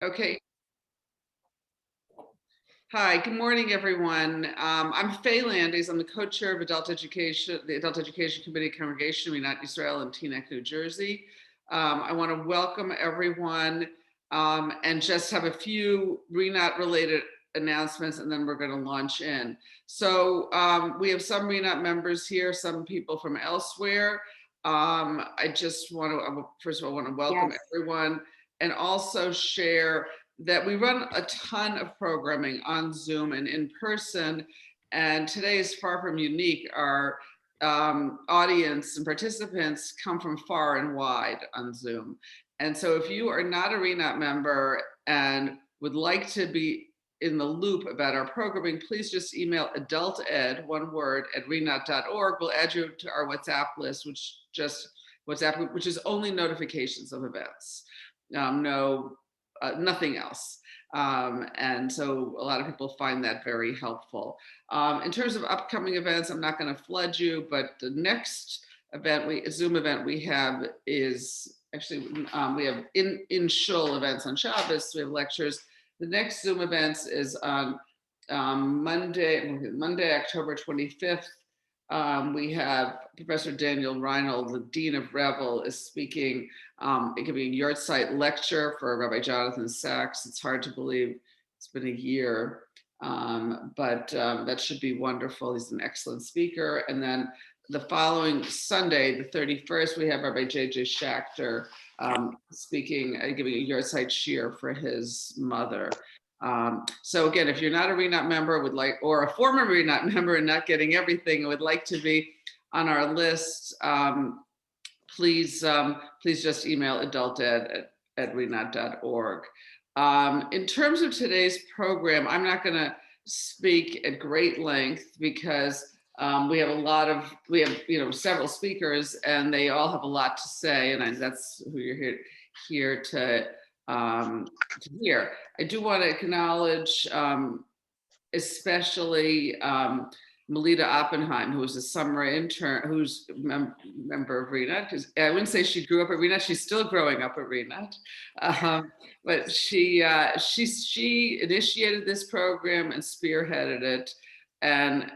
Okay. Hi, good morning, everyone. I'm Faye Landis. I'm the co-chair of Adult Education, the Adult Education Committee Congregation, Rinat Yisrael in Teaneck, New Jersey. I want to welcome everyone and just have a few Rinat-related announcements, and then we're going to launch in. So we have some Rinat members here, some people from elsewhere. I just want to, first of all, want to welcome everyone and also share that we run a ton of programming on Zoom and in person, and today is far from unique. Our audience and participants come from far and wide on Zoom. And so if you are not a Rinat member and would like to be in the loop about our programming, please just email adulted, one word, at rinat.org. We'll add you to our WhatsApp list, which is only notifications of events. Nothing else. And so a lot of people find that very helpful. In terms of upcoming events, I'm not going to flood you, but the next Zoom event we have is actually, we have in shul events on Shabbos, we have lectures. The next Zoom events is on Monday, October 25th. We have Professor Daniel Reinhold, the Dean of Revel, is speaking. It could be a yard site lecture for Rabbi Jonathan Sachs. It's hard to believe it's been a year, but that should be wonderful. He's an excellent speaker. And then the following Sunday, the 31st, we have Rabbi J.J. Schachter speaking, giving a yard site cheer for his mother. So again, if you're not a Rinat member, or a former Rinat member and not getting everything, would like to be on our list, please just email adulted@rinat.org. In terms of today's program, I'm not going to speak at great length because we have several speakers and they all have a lot to say, and that's who you're here to hear. I do want to acknowledge especially Melita Oppenheim, who was a summer intern, who's a member of Rinat, because I wouldn't say she grew up at Rinat, she's still growing up at Rinat, but she initiated this program and spearheaded it, and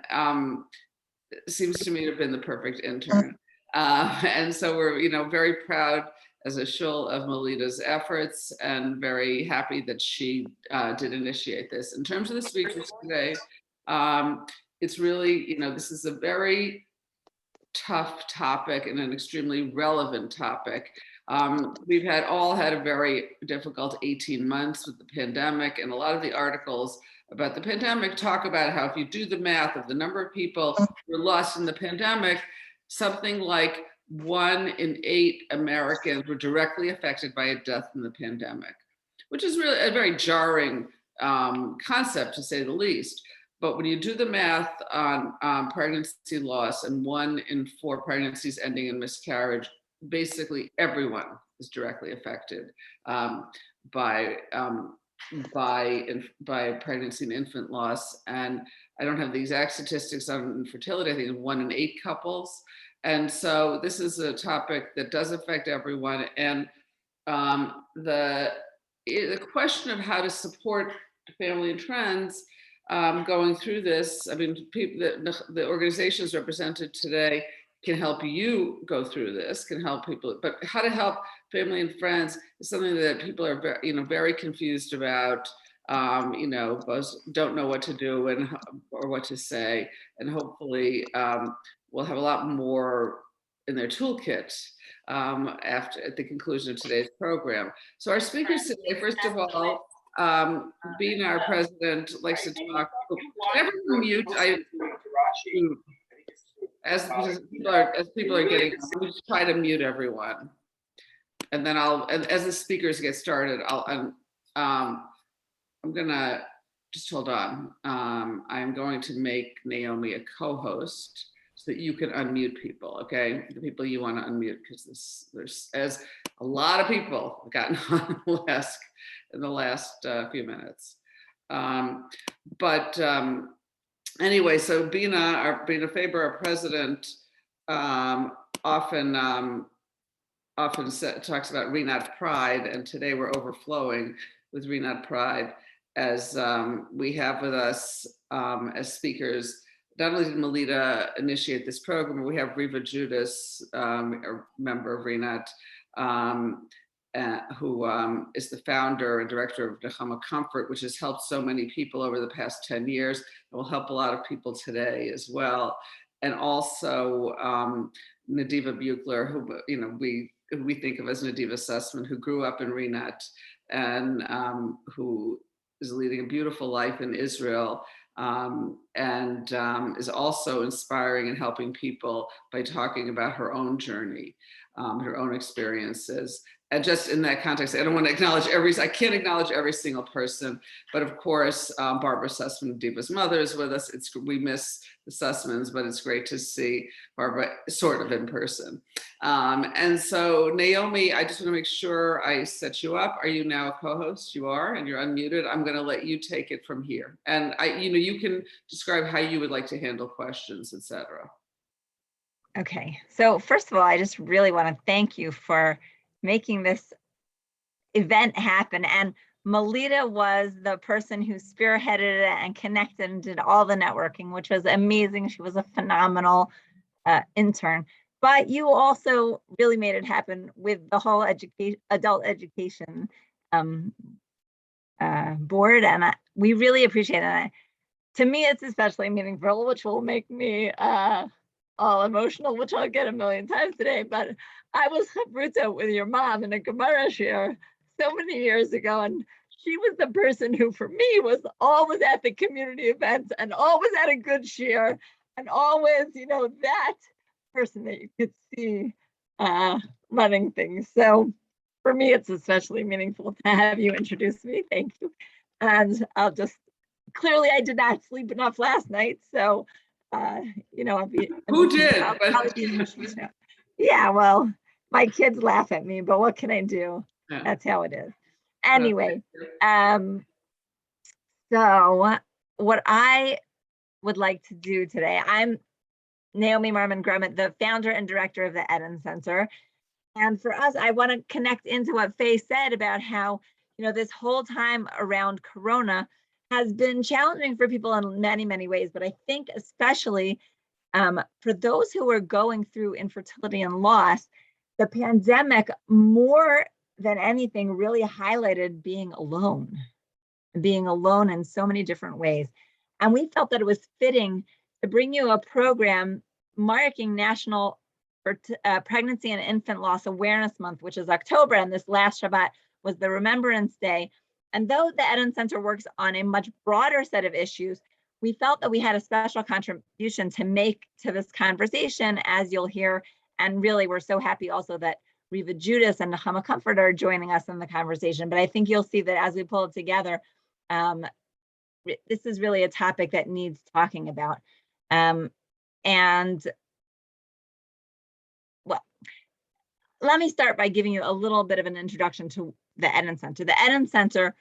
seems to me to have been the perfect intern. And so we're very proud as a shul of Melita's efforts and very happy that she did initiate this. In terms of the speakers today, it's really, this is a very tough topic and an extremely relevant topic. We've all had a very difficult 18 months with the pandemic, and a lot of the articles about the pandemic talk about how if you do the math of the number of people who were lost in the pandemic, something like 1 in 8 Americans were directly affected by a death in the pandemic, which is really a very jarring concept, to say the least. But when you do the math on pregnancy loss and 1 in 4 pregnancies ending in miscarriage, basically everyone is directly affected by pregnancy and infant loss. And I don't have the exact statistics on infertility. I think it's 1 in 8 couples. And so this is a topic that does affect everyone. And the question of how to support family and friends going through this, I mean, the organizations represented today can help you go through this, can help people, but how to help family and friends is something that people are very confused about, both don't know what to do or what to say, and hopefully we'll have a lot more in their toolkit at the conclusion of today's program. So our speakers today, first of all, being our president likes to talk. Can everyone mute? As people are getting, we just try to mute everyone, and then as the speakers get started, I'm gonna just hold on. I'm going to make Naomi a co-host so that you can unmute people. Okay, the people you want to unmute, because there's as a lot of people have gotten on in the last few minutes. Anyway, so Bina Faber, our president, often talks about Rinat pride, and today we're overflowing with Rinat Pride, as we have with us as speakers. Not only did Melita initiate this program, but we have Riva Judas, a member of Rinat, who is the founder and director of NechamaComfort, which has helped so many people over the past 10 years and will help a lot of people today as well. And also Nadiva Buchler, who we think of as Nadiva Sussman, who grew up in Rinat and who is leading a beautiful life in Israel, and is also inspiring and helping people by talking about her own journey, her own experiences. And just in that context, I don't want to acknowledge I can't acknowledge every single person, but of course, Barbara Sussman, Diva's mother, is with us. We miss the Sussmans, but it's great to see Barbara sort of in person. And so Naomi, I just want to make sure I set you up. Are you now a co-host? You are, and you're unmuted. I'm going to let you take it from here. And you can describe how you would like to handle questions, etc. Okay, so first of all, I just really want to thank you for making this event happen. And Melita was the person who spearheaded it and connected and did all the networking, which was amazing. She was a phenomenal intern. But you also really made it happen with the whole adult education board, and we really appreciate it. To me, it's especially meaningful, which will make me all emotional, which I'll get a million times today. But I was chavruta with your mom in a Gemara shir so many years ago, and she was the person who, for me, was always at the community events and always at a good shir, and always, that person that you could see running things. So for me, it's especially meaningful to have you introduce me. Thank you. And clearly I did not sleep enough last night, so I'll be. Who did? Yeah, well, my kids laugh at me, but what can I do? Yeah. That's how it is. Anyway, so what I would like to do today, I'm Naomi Marmon-Grummet, the founder and director of the Eden Center. And for us, I want to connect into what Faye said about how, this whole time around Corona has been challenging for people in many, many ways. But I think especially for those who are going through infertility and loss, the pandemic, more than anything, really highlighted being alone in so many different ways. And we felt that it was fitting to bring you a program marking National Pregnancy and Infant Loss Awareness Month, which is October, and this last Shabbat was the Remembrance Day. And though the Eden Center works on a much broader set of issues, we felt that we had a special contribution to make to this conversation, as you'll hear. And really, we're so happy also that Riva Judas and NechamaComfort are joining us in the conversation. But I think you'll see that as we pull it together, this is really a topic that needs talking about. And well, let me start by giving you a little bit of an introduction to the Eden Center. The Eden Center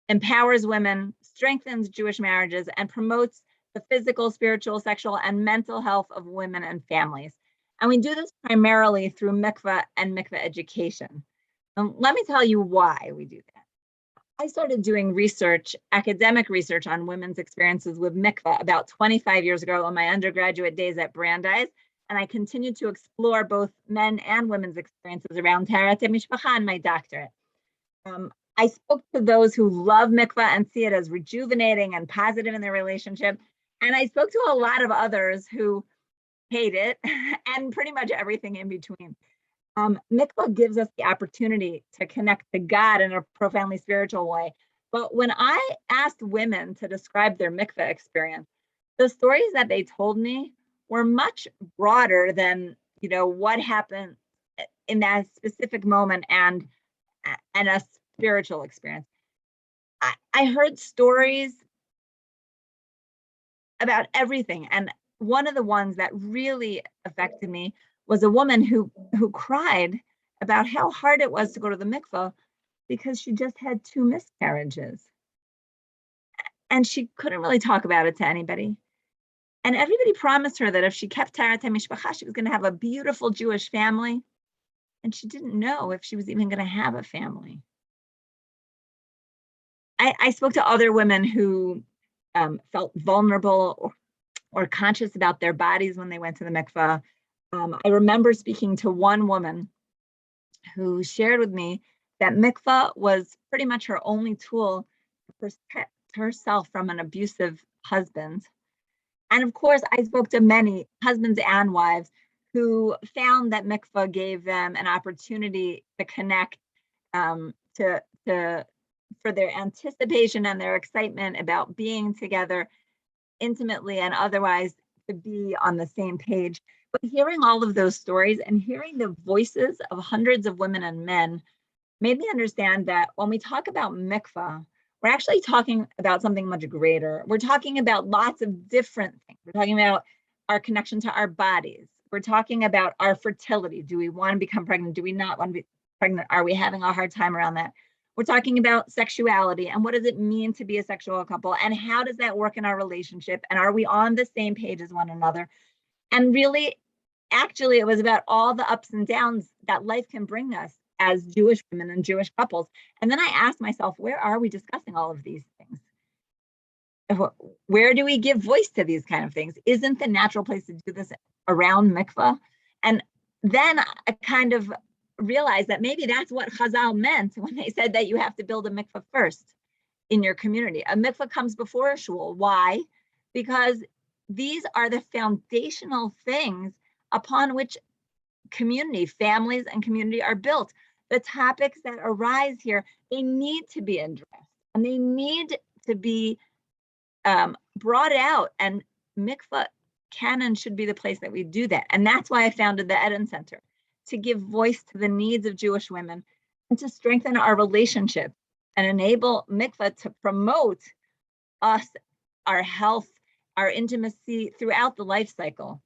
empowers women, strengthens Jewish marriages, and promotes the physical, spiritual, sexual, and mental health of women and families. And we do this primarily through mikveh and mikveh education. Let me tell you why we do that. I started doing research, academic research on women's experiences with mikveh about 25 years ago on my undergraduate days at Brandeis, and I continued to explore both men and women's experiences around Taharat Mishpacha and my doctorate. I spoke to those who love mikveh and see it as rejuvenating and positive in their relationship, and I spoke to a lot of others who hate it and pretty much everything in between. Mikveh gives us the opportunity to connect to God in a profoundly spiritual way. But when I asked women to describe their mikveh experience, the stories that they told me were much broader than, what happened in that specific moment and a spiritual experience. I heard stories about everything. And one of the ones that really affected me was a woman who cried about how hard it was to go to the mikveh because she just had 2 miscarriages. And she couldn't really talk about it to anybody. And everybody promised her that if she kept Taharat Mishpacha, she was going to have a beautiful Jewish family. And she didn't know if she was even going to have a family. I spoke to other women who felt vulnerable or conscious about their bodies when they went to the mikvah. I remember speaking to one woman who shared with me that mikvah was pretty much her only tool to protect herself from an abusive husband. And of course, I spoke to many husbands and wives who found that mikvah gave them an opportunity to connect, for their anticipation and their excitement about being together intimately and otherwise, to be on the same page. But hearing all of those stories and hearing the voices of hundreds of women and men made me understand that when we talk about mikvah, we're actually talking about something much greater. We're talking about lots of different things. We're talking about our connection to our bodies. We're talking about our fertility. Do we want to become pregnant? Do we not want to be pregnant? Are we having a hard time around that? We're talking about sexuality and what does it mean to be a sexual couple and how does that work in our relationship? And are we on the same page as one another? And really, actually, it was about all the ups and downs that life can bring us as Jewish women and Jewish couples. And then I asked myself, where are we discussing all of these things? Where do we give voice to these kind of things? Isn't the natural place to do this around mikvah? And then I kind of realized that maybe that's what Chazal meant when they said that you have to build a mikvah first in your community. A mikvah comes before a shul. Why? Because these are the foundational things upon which community, families and community are built. The topics that arise here, they need to be addressed and they need to be brought out, and mikvah canon should be the place that we do that. And that's why I founded the Eden Center, to give voice to the needs of Jewish women and to strengthen our relationship and enable mikvah to promote us, our health, our intimacy throughout the life cycle.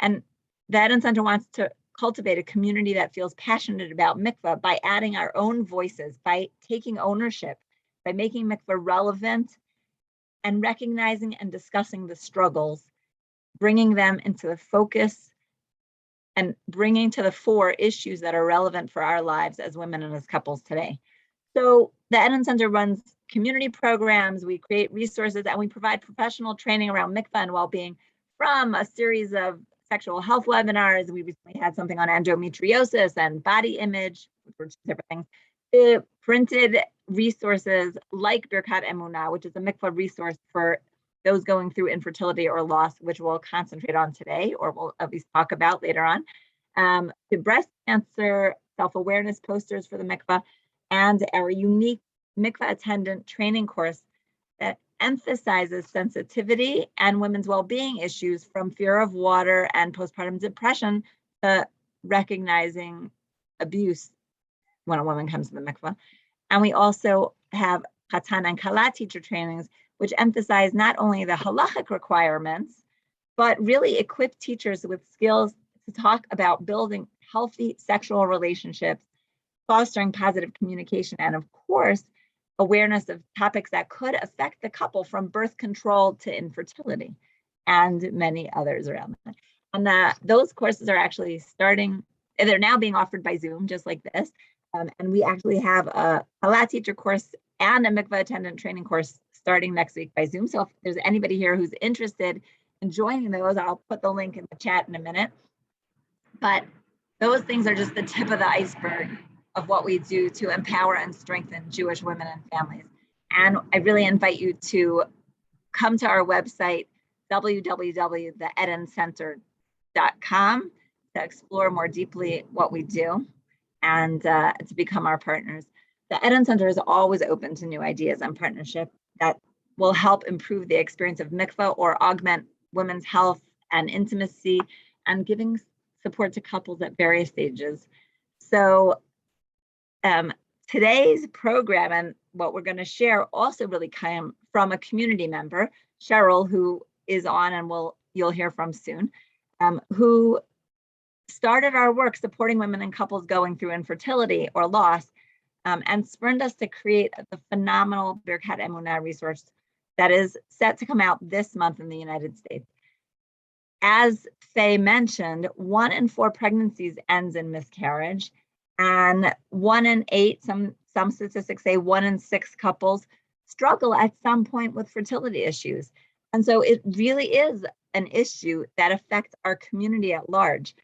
And the Eden Center wants to cultivate a community that feels passionate about mikvah by adding our own voices, by taking ownership, by making mikvah relevant and recognizing and discussing the struggles, bringing them into the focus and bringing to the fore issues that are relevant for our lives as women and as couples today. So the Eden Center runs community programs, we create resources, and we provide professional training around mikvah and well-being, from a series of sexual health webinars. We recently had something on endometriosis and body image, which were two different things. The printed resources like Birkat Emunah, which is a mikvah resource for those going through infertility or loss, which we'll concentrate on today, or we'll at least talk about later on. The breast cancer self-awareness posters for the mikvah, and our unique mikvah attendant training course that emphasizes sensitivity and women's well-being issues, from fear of water and postpartum depression to recognizing abuse when a woman comes to the mikvah. And we also have Chatan and Kala teacher trainings, which emphasize not only the halachic requirements, but really equip teachers with skills to talk about building healthy sexual relationships, fostering positive communication, and of course, awareness of topics that could affect the couple, from birth control to infertility and many others around that. And those courses are actually starting, they're now being offered by Zoom, just like this. And we actually have a Hala teacher course and a mikvah attendant training course starting next week by Zoom. So if there's anybody here who's interested in joining those, I'll put the link in the chat in a minute. But those things are just the tip of the iceberg of what we do to empower and strengthen Jewish women and families. And I really invite you to come to our website, www.theedencenter.com, to explore more deeply what we do and to become our partners. The Eden Center is always open to new ideas and partnership that will help improve the experience of mikvah or augment women's health and intimacy, and giving support to couples at various stages. So today's program and what we're going to share also really came from a community member, Cheryl, who is on and you'll hear from soon, who started our work supporting women and couples going through infertility or loss, and spurred us to create the phenomenal Birkat Emunah resource that is set to come out this month in the United States. As Faye mentioned, 1 in 4 pregnancies ends in miscarriage, and 1 in 8, some statistics say 1 in 6 couples struggle at some point with fertility issues. And so it really is an issue that affects our community at large.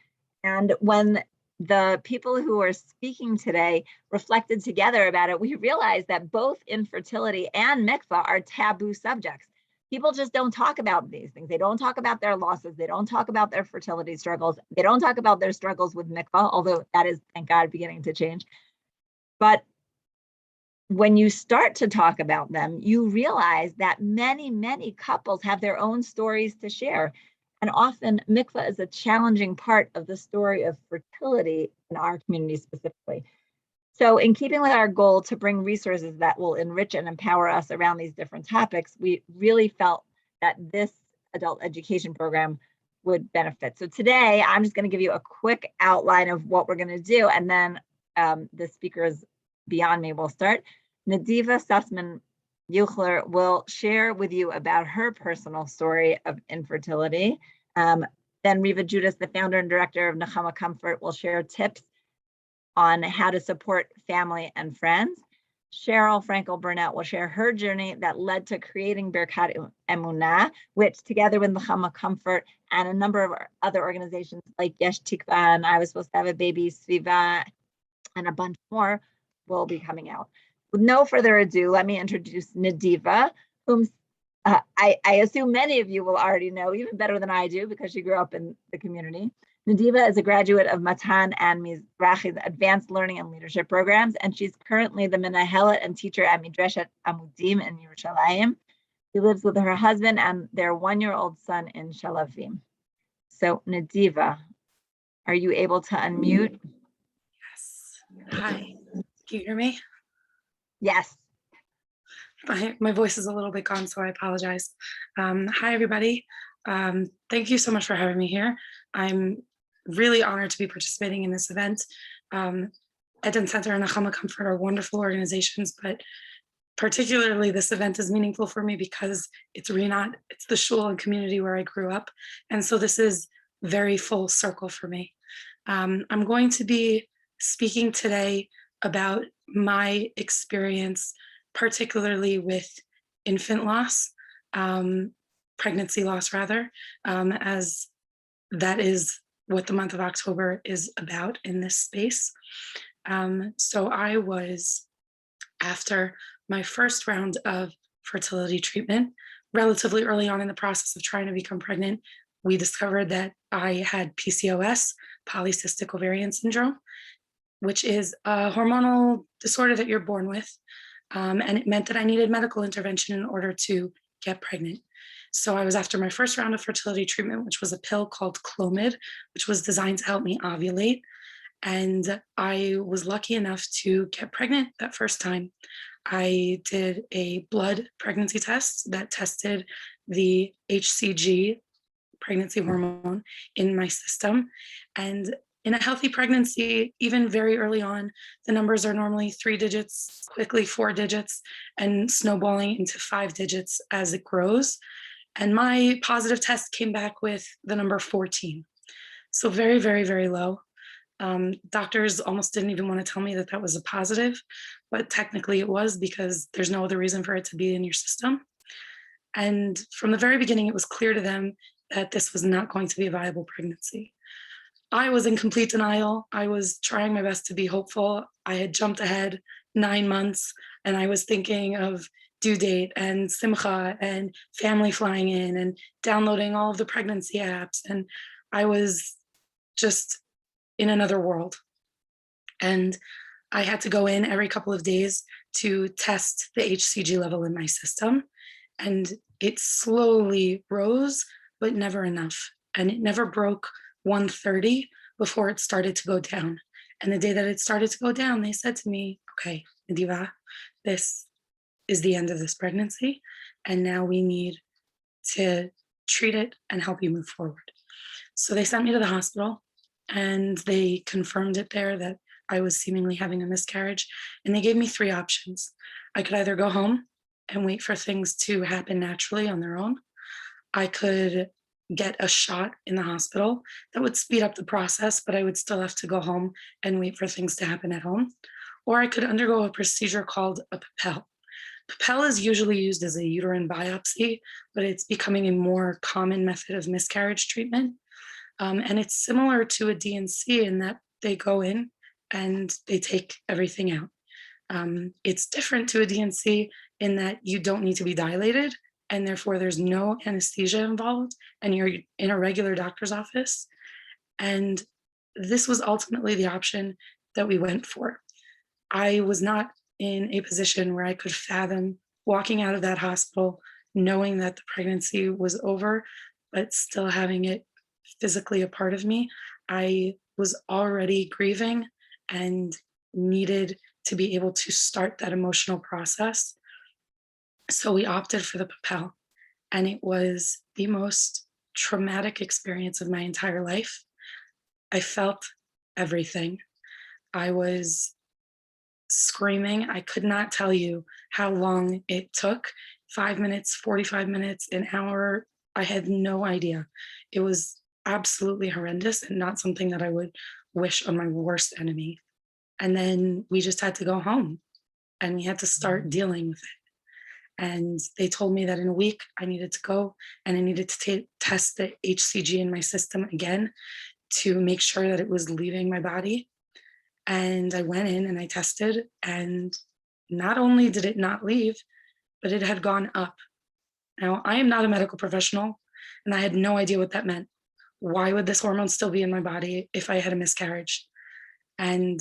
And when the people who are speaking today reflected together about it, we realized that both infertility and mikvah are taboo subjects. People just don't talk about these things. They don't talk about their losses. They don't talk about their fertility struggles. They don't talk about their struggles with mikvah, although that is, thank God, beginning to change. But when you start to talk about them, you realize that many, many couples have their own stories to share. And often mikvah is a challenging part of the story of fertility in our community specifically. So in keeping with our goal to bring resources that will enrich and empower us around these different topics, we really felt that this adult education program would benefit. So today, I'm just going to give you a quick outline of what we're going to do, and then the speakers beyond me will start. Nadiva Sussman Yuchler will share with you about her personal story of infertility. Then Riva Judas, the founder and director of NechamaComfort, will share tips on how to support family and friends. Cheryl Frankel Burnett will share her journey that led to creating Birkat Emunah, which together with NechamaComfort and a number of other organizations like Yesh Tikva and I Was Supposed to Have a Baby, Sviva, and a bunch more will be coming out. With no further ado, let me introduce Nadiva, whom I assume many of you will already know, even better than I do, because she grew up in the community. Nadiva is a graduate of Matan and Mizrahi's Advanced Learning and Leadership Programs, and she's currently the Menahelet and teacher at Midreshet Amudim in Yerushalayim. She lives with her husband and their one-year-old son in Shalavim. So Nadiva, are you able to unmute? Yes. Hi. Can you hear me? Yes. My voice is a little bit gone, so I apologize. Hi, everybody. Thank you so much for having me here. I'm really honored to be participating in this event. Eden Center and NechamaComfort are wonderful organizations, but particularly this event is meaningful for me because it's Rinat, it's the shul and community where I grew up. And so this is very full circle for me. I'm going to be speaking today about my experience, particularly with infant loss, pregnancy loss rather, as that is what the month of October is about in this space. So I was, after my first round of fertility treatment, relatively early on in the process of trying to become pregnant, we discovered that I had PCOS, polycystic ovarian syndrome, which is a hormonal disorder that you're born with. And it meant that I needed medical intervention in order to get pregnant. So I was after my first round of fertility treatment, which was a pill called Clomid, which was designed to help me ovulate. And I was lucky enough to get pregnant that first time. I did a blood pregnancy test that tested the HCG, pregnancy hormone, in my system. And in a healthy pregnancy, even very early on, the numbers are normally 3 digits, quickly 4 digits, and snowballing into 5 digits as it grows. And my positive test came back with the number 14. So very, very, very low. Doctors almost didn't even want to tell me that that was a positive, but technically it was because there's no other reason for it to be in your system. And from the very beginning, it was clear to them that this was not going to be a viable pregnancy. I was in complete denial. I was trying my best to be hopeful. I had jumped ahead 9 months and I was thinking of due date and simcha and family flying in and downloading all of the pregnancy apps. And I was just in another world. And I had to go in every couple of days to test the HCG level in my system. And it slowly rose, but never enough. And it never broke 130 before it started to go down. And the day that it started to go down, they said to me, okay, Nadiva, this is the end of this pregnancy. And now we need to treat it and help you move forward. So they sent me to the hospital and they confirmed it there that I was seemingly having a miscarriage. And they gave me 3 options. I could either go home and wait for things to happen naturally on their own. I could get a shot in the hospital that would speed up the process, but I would still have to go home and wait for things to happen at home. Or I could undergo a procedure called a papel. Papel is usually used as a uterine biopsy, but it's becoming a more common method of miscarriage treatment. And it's similar to a DNC in that they go in and they take everything out. It's different to a DNC in that you don't need to be dilated, and therefore there's no anesthesia involved, and you're in a regular doctor's office. And this was ultimately the option that we went for. I was not in a position where I could fathom walking out of that hospital knowing that the pregnancy was over, but still having it physically a part of me. I was already grieving and needed to be able to start that emotional process. So we opted for the Papel, and it was the most traumatic experience of my entire life. I felt everything. I was screaming. I could not tell you how long it took. 5 minutes, 45 minutes, an hour. I had no idea. It was absolutely horrendous and not something that I would wish on my worst enemy. And then we just had to go home and we had to start dealing with it. And they told me that in a week I needed to go and I needed to test the HCG in my system again to make sure that it was leaving my body. And I went in and I tested, and not only did it not leave, but it had gone up. Now, I am not a medical professional, and I had no idea what that meant. Why would this hormone still be in my body if I had a miscarriage? And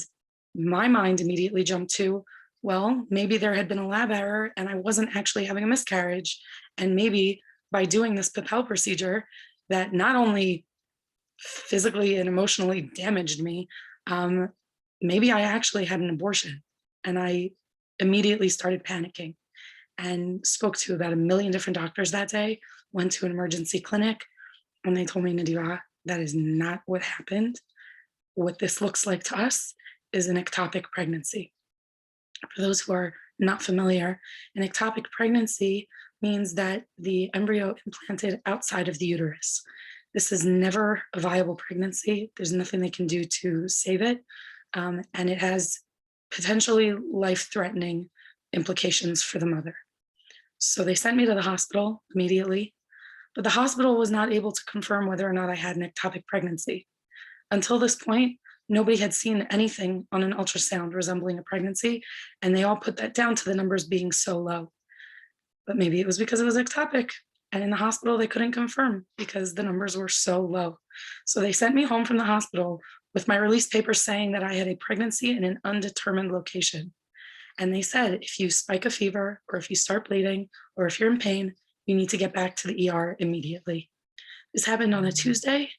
my mind immediately jumped to, well, maybe there had been a lab error and I wasn't actually having a miscarriage. And maybe by doing this Papel procedure that not only physically and emotionally damaged me, maybe I actually had an abortion. And I immediately started panicking and spoke to about 1 million different doctors that day, went to an emergency clinic, and they told me, Nadira, that is not what happened. What this looks like to us is an ectopic pregnancy. For those who are not familiar, an ectopic pregnancy means that the embryo implanted outside of the uterus. This is never a viable pregnancy. There's nothing they can do to save it. And it has potentially life-threatening implications for the mother. So they sent me to the hospital immediately, but the hospital was not able to confirm whether or not I had an ectopic pregnancy. Until this point, nobody had seen anything on an ultrasound resembling a pregnancy, and they all put that down to the numbers being so low. But maybe it was because it was ectopic, and in the hospital they couldn't confirm because the numbers were so low. So they sent me home from the hospital with my release paper saying that I had a pregnancy in an undetermined location. And they said, if you spike a fever, or if you start bleeding, or if you're in pain, you need to get back to the ER immediately. This happened on a Tuesday,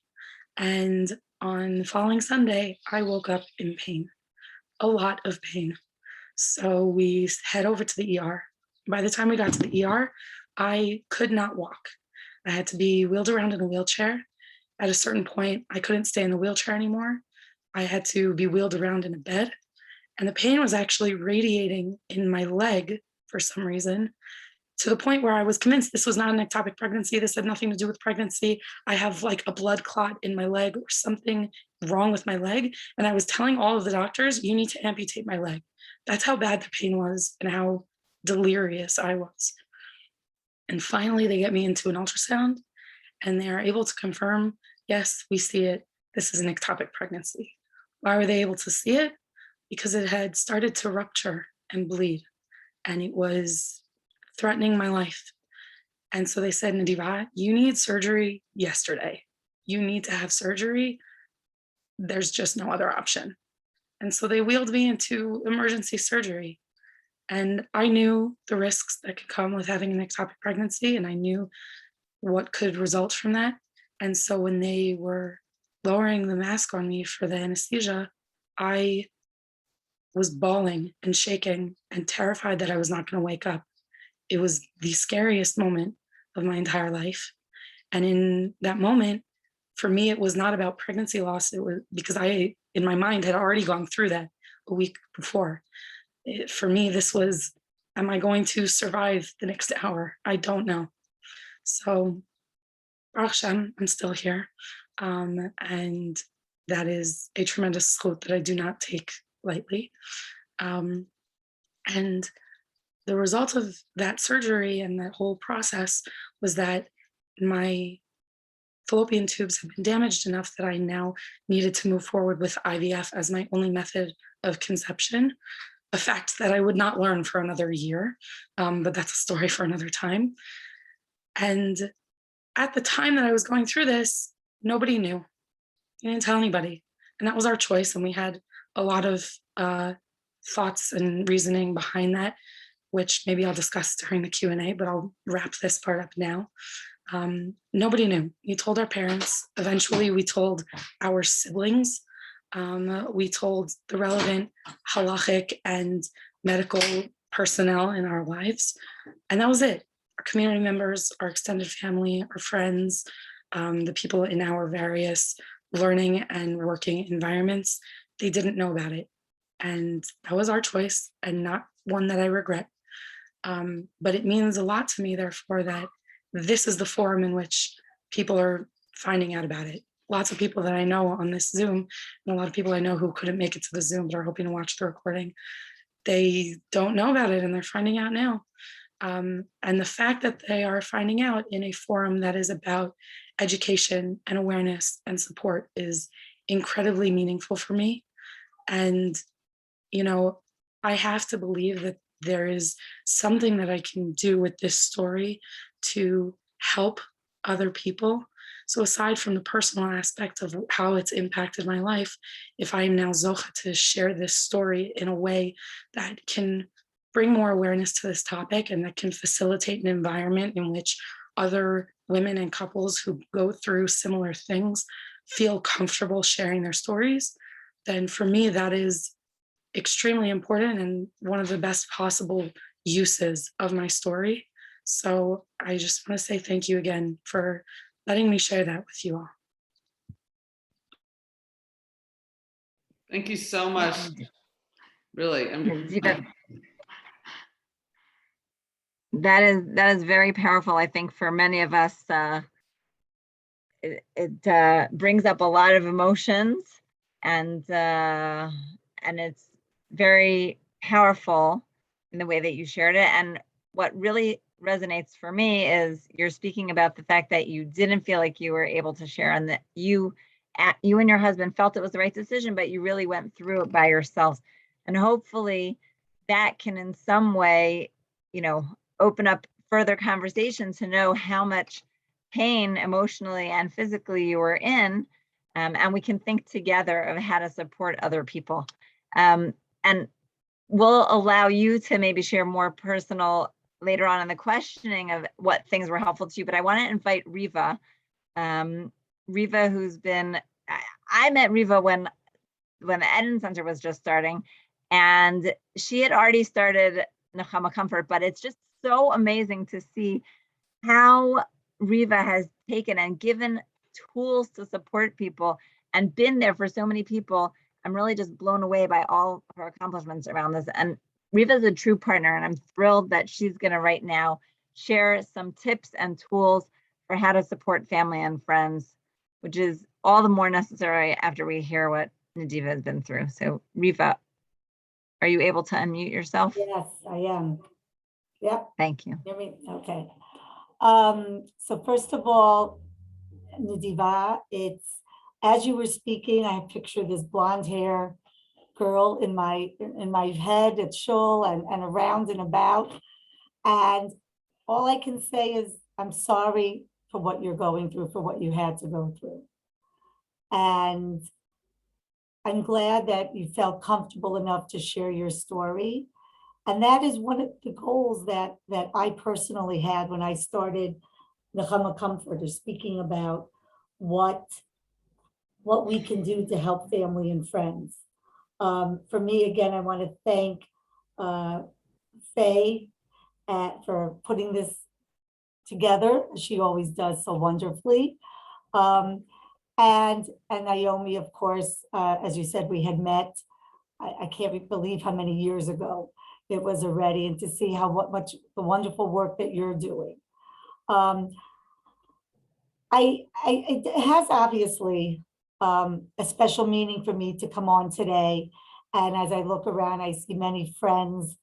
and on the following Sunday, I woke up in pain, a lot of pain. So we head over to the ER. By the time we got to the ER, I could not walk. I had to be wheeled around in a wheelchair. At a certain point, I couldn't stay in the wheelchair anymore. I had to be wheeled around in a bed. And the pain was actually radiating in my leg for some reason, to the point where I was convinced this was not an ectopic pregnancy. This had nothing to do with pregnancy. I have like a blood clot in my leg or something wrong with my leg. And I was telling all of the doctors, you need to amputate my leg. That's how bad the pain was and how delirious I was. And finally, they get me into an ultrasound and they are able to confirm, yes, we see it. This is an ectopic pregnancy. Why were they able to see it? Because it had started to rupture and bleed, and it was threatening my life. And so they said, Nadiva, you need surgery yesterday. You need to have surgery. There's just no other option. And so they wheeled me into emergency surgery. And I knew the risks that could come with having an ectopic pregnancy, and I knew what could result from that. And so when they were lowering the mask on me for the anesthesia, I was bawling and shaking and terrified that I was not going to wake up. It was the scariest moment of my entire life. And in that moment, for me, it was not about pregnancy loss. It was because I, in my mind, had already gone through that a week before. For me, this was, am I going to survive the next hour? I don't know. So, Baruch Hashem, I'm still here. And that is a tremendous zchut that I do not take lightly. And the result of that surgery and that whole process was that my fallopian tubes have been damaged enough that I now needed to move forward with IVF as my only method of conception, a fact that I would not learn for another year, but that's a story for another time. And at the time that I was going through this, nobody knew. I didn't tell anybody. And that was our choice. And we had a lot of thoughts and reasoning behind that, which maybe I'll discuss during the Q&A, but I'll wrap this part up now. Nobody knew. We told our parents. Eventually, we told our siblings. We told the relevant halachic and medical personnel in our lives. And that was it. Our community members, our extended family, our friends, the people in our various learning and working environments, they didn't know about it. And that was our choice and not one that I regret. But it means a lot to me, therefore, that this is the forum in which people are finding out about it. Lots of people that I know on this Zoom, and a lot of people I know who couldn't make it to the Zoom but are hoping to watch the recording, they don't know about it and they're finding out now. And the fact that they are finding out in a forum that is about education and awareness and support is incredibly meaningful for me. And, you know, I have to believe that there is something that I can do with this story to help other people. So aside from the personal aspect of how it's impacted my life, if I am now zocha to share this story in a way that can bring more awareness to this topic and that can facilitate an environment in which other women and couples who go through similar things feel comfortable sharing their stories, then for me, that is extremely important and one of the best possible uses of my story. So I just want to say thank you again for letting me share that with you all. Thank you so much. Really. That is very powerful. I think for many of us, it brings up a lot of emotions, and it's very powerful in the way that you shared it. And what really resonates for me is you're speaking about the fact that you didn't feel like you were able to share, and that you and your husband felt it was the right decision, but you really went through it by yourselves. And hopefully that can in some way, open up further conversations to know how much pain emotionally and physically you were in. And we can think together of how to support other people. And we'll allow you to maybe share more personal later on in the questioning of what things were helpful to you. But I want to invite Riva. Riva, who's been, I met Riva when the Eden Center was just starting, and she had already started NechamaComfort, but it's just so amazing to see how Riva has taken and given tools to support people and been there for so many people. I'm really just blown away by all of her accomplishments around this. And Riva is a true partner, and I'm thrilled that she's going to right now share some tips and tools for how to support family and friends, which is all the more necessary after we hear what Nadiva has been through. So Riva, are you able to unmute yourself? Yes, I am. Yep. Thank you. Hear me? Okay. So first of all, Nadiva, it's, as you were speaking, I pictured this blonde hair girl in my head at shul and around and about. And all I can say is I'm sorry for what you're going through, for what you had to go through. And I'm glad that you felt comfortable enough to share your story. And that is one of the goals that I personally had when I started NechamaComfort, or speaking about what we can do to help family and friends. For me, again, I want to thank Faye for putting this together. She always does so wonderfully. And Naomi, of course, as you said, we had met, I can't believe how many years ago it was already, and to see how much the wonderful work that you're doing. It has obviously a special meaning for me to come on today. And as I look around, I see many friends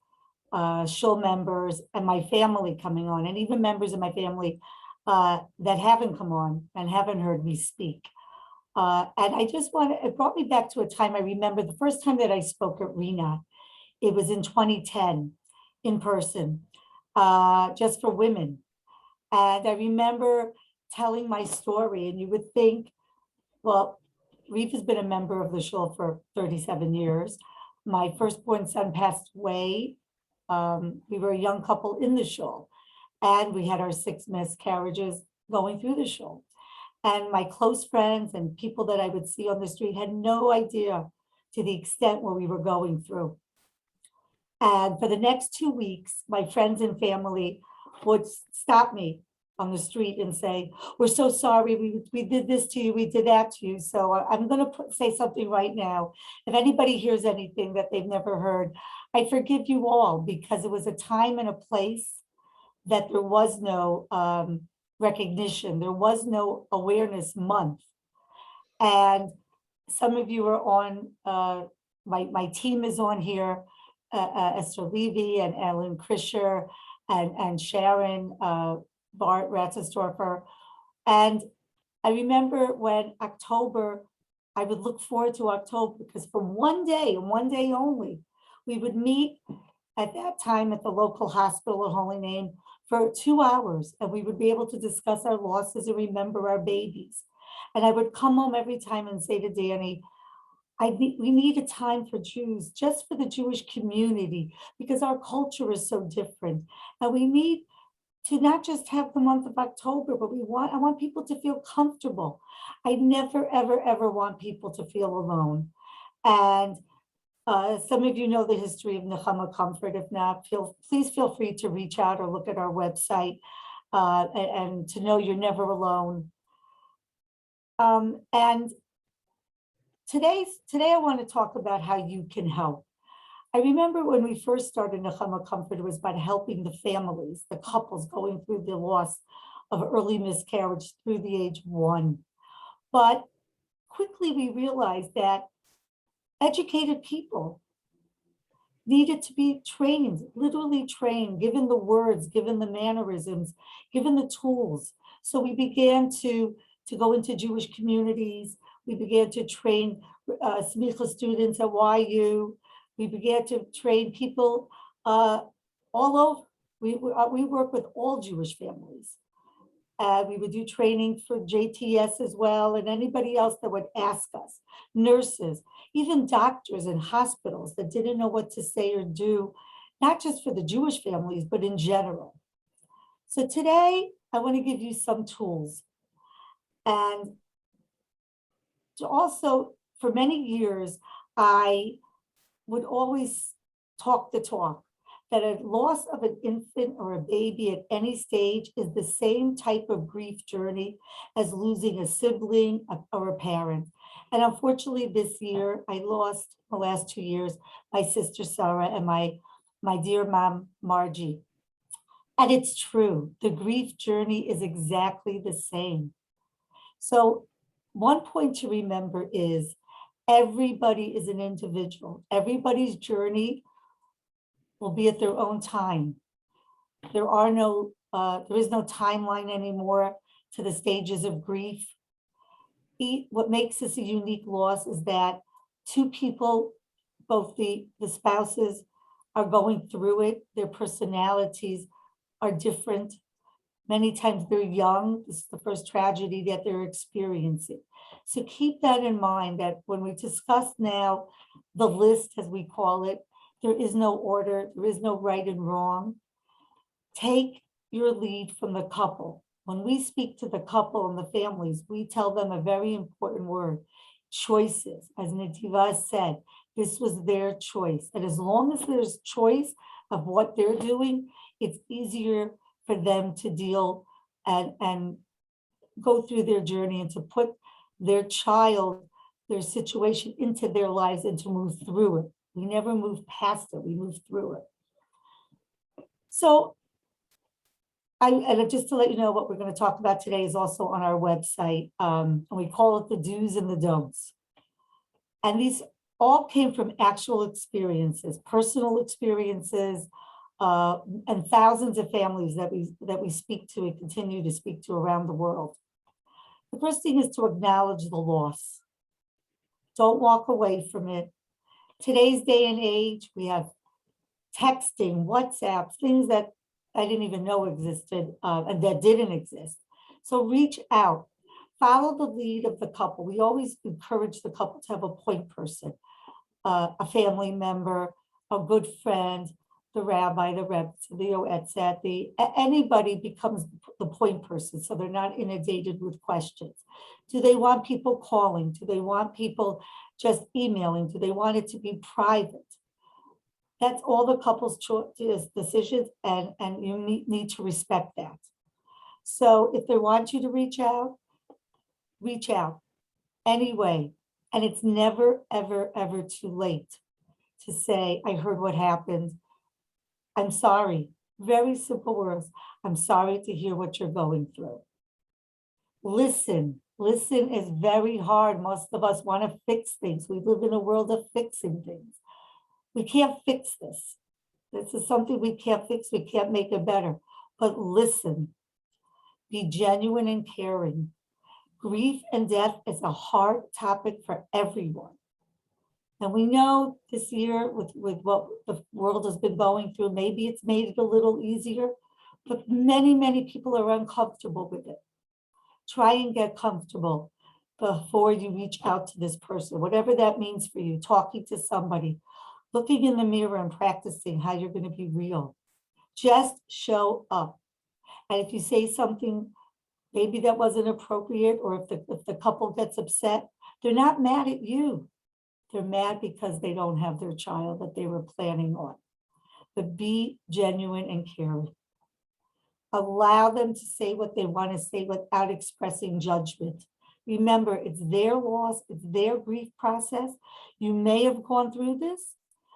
shul members and my family coming on, and even members of my family that haven't come on and haven't heard me speak. And I just want to, it brought me back to a time I remember the first time that I spoke at Rinat. It was in 2010 in person, just for women. And I remember telling my story, and you would think, well, Reef has been a member of the shul for 37 years. My firstborn son passed away. We were a young couple in the shul, and we had our 6 miscarriages going through the shul. And my close friends and people that I would see on the street had no idea to the extent where we were going through. And for the next 2 weeks, my friends and family would stop me on the street and say, we're so sorry, we did this to you, we did that to you. So I'm gonna say something right now. If anybody hears anything that they've never heard, I forgive you all, because it was a time and a place that there was no recognition, there was no awareness month. And some of you are on, my team is on here, Esther Levy and Ellen Krischer and Sharon Bart Ratzestorfer. And I remember when October, I would look forward to October, because for one day and one day only, we would meet at that time at the local hospital at Holy Name for 2 hours, and we would be able to discuss our losses and remember our babies. And I would come home every time and say to Danny, we need a time for Jews, just for the Jewish community, because our culture is so different. And we need to not just have the month of October, but I want people to feel comfortable. I never, ever, ever want people to feel alone. And some of you know the history of NechamaComfort. If not, please feel free to reach out or look at our website and to know you're never alone. And today I want to talk about how you can help. I remember when we first started NechamaComfort, it was about helping the families, the couples going through the loss of early miscarriage through the age of 1. But quickly we realized that educated people needed to be trained, literally trained, given the words, given the mannerisms, given the tools. So we began to go into Jewish communities. We began to train smicha students at YU. We began to train people all over. We work with all Jewish families. We would do training for JTS as well, and anybody else that would ask us, nurses, even doctors in hospitals that didn't know what to say or do, not just for the Jewish families, but in general. So today, I want to give you some tools. And to also, for many years, I would always talk the talk, that a loss of an infant or a baby at any stage is the same type of grief journey as losing a sibling or a parent. And unfortunately this year, I lost, the last 2 years, my sister Sarah and my dear mom, Margie. And it's true, the grief journey is exactly the same. So one point to remember is everybody is an individual. Everybody's journey will be at their own time. There is no timeline anymore to the stages of grief. What makes this a unique loss is that 2 people, both the spouses, are going through it. Their personalities are different. Many times they're young. This is the first tragedy that they're experiencing. So keep that in mind, that when we discuss now the list, as we call it, there is no order, there is no right and wrong. Take your lead from the couple. When we speak to the couple and the families, we tell them a very important word, choices. As Nativa said, this was their choice. And as long as there's choice of what they're doing, it's easier for them to deal and go through their journey and to put their child, their situation into their lives and to move through it. We never move past it, we move through it. So, and just to let you know, what we're going to talk about today is also on our website, and we call it the do's and the don'ts. And these all came from actual experiences, personal experiences, and thousands of families that we speak to and continue to speak to around the world. The first thing is to acknowledge the loss. Don't walk away from it. Today's day and age, we have texting, WhatsApp, things that I didn't even know existed and that didn't exist. So reach out, follow the lead of the couple. We always encourage the couple to have a point person, a family member, a good friend, the rabbi, the rebbe, the yoetzet, anybody becomes the point person, so they're not inundated with questions. Do they want people calling? Do they want people just emailing? Do they want it to be private? That's all the couple's decisions, and you need to respect that. So if they want you to reach out anyway. And it's never, ever, ever too late to say, I heard what happened. I'm sorry. Very simple words. I'm sorry to hear what you're going through. Listen is very hard. Most of us want to fix things. We live in a world of fixing things. We can't fix this. This is something we can't fix. We can't make it better. But listen, be genuine and caring. Grief and death is a hard topic for everyone. And we know this year with what the world has been going through, maybe it's made it a little easier, but many, many people are uncomfortable with it. Try and get comfortable before you reach out to this person, whatever that means for you, talking to somebody, looking in the mirror and practicing how you're going to be real. Just show up. And if you say something maybe that wasn't appropriate, or if the couple gets upset, they're not mad at you. They're mad because they don't have their child that they were planning on. But be genuine and caring. Allow them to say what they want to say without expressing judgment. Remember, it's their loss, it's their grief process. You may have gone through this,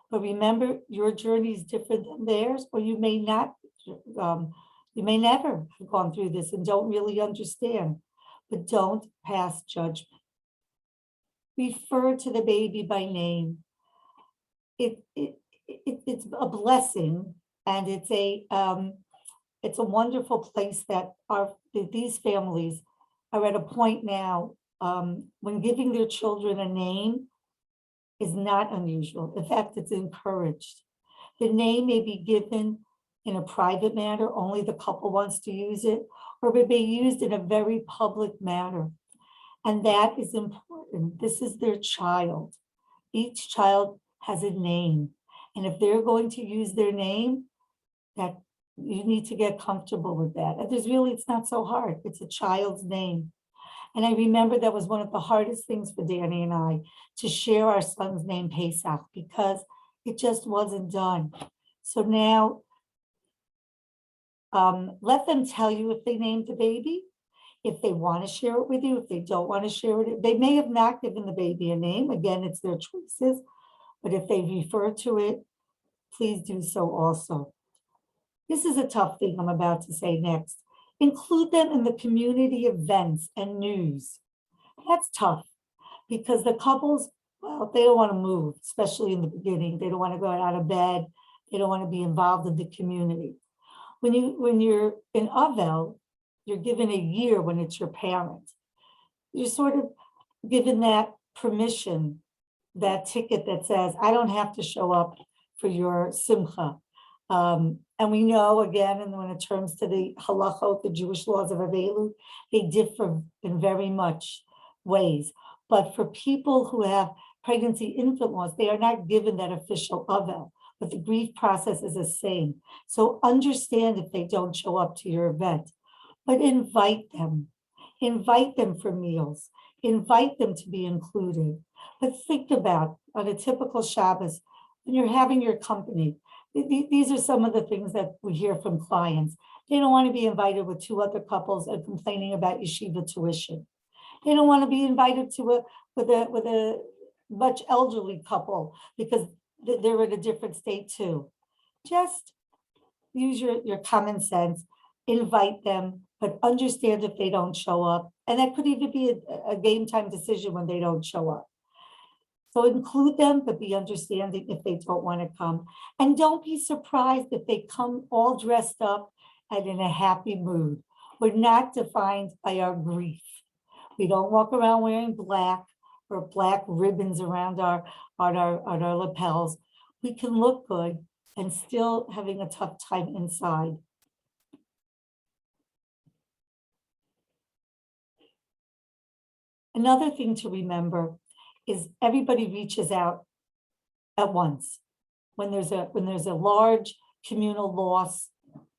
but remember, your journey is different than theirs, or you may not. You may never have gone through this and don't really understand, but don't pass judgment. Refer to the baby by name. It's a blessing, and it's a wonderful place that these families are at a point now when giving their children a name is not unusual. In fact, it's encouraged. The name may be given in a private manner, only the couple wants to use it, or may be used in a very public manner. And that is important. This is their child. Each child has a name. And if they're going to use their name, that you need to get comfortable with that. And it's not so hard. It's a child's name. And I remember that was one of the hardest things for Danny and I to share our son's name, Pesach, because it just wasn't done. So now, let them tell you if they named the baby, if they want to share it with you, if they don't want to share it. They may have not given the baby a name. Again, it's their choices. But if they refer to it, please do so also. This is a tough thing I'm about to say next. Include them in the community events and news. That's tough because the couples, well, they don't want to move, especially in the beginning. They don't want to go out of bed. They don't want to be involved in the community. When you're in Avel, you're given a year when it's your parent. You're sort of given that permission, that ticket that says, I don't have to show up for your simcha. And we know, again, and when it turns to the halachot, the Jewish laws of Avelu, they differ in very much ways. But for people who have pregnancy infant laws, they are not given that official Avel, but the grief process is the same. So understand if they don't show up to your event, but invite them for meals, invite them to be included. But think about, on a typical Shabbos, when you're having your company, these are some of the things that we hear from clients. They don't want to be invited with two other couples and complaining about yeshiva tuition. They don't want to be invited to with a much elderly couple because they're in a different state too. Just use your common sense, invite them, but understand if they don't show up. And that could even be a game time decision when they don't show up. So include them, but be understanding if they don't want to come. And don't be surprised if they come all dressed up and in a happy mood. We're not defined by our grief. We don't walk around wearing black or black ribbons around our lapels. We can look good and still having a tough time inside. Another thing to remember is everybody reaches out at once. When there's a large communal loss,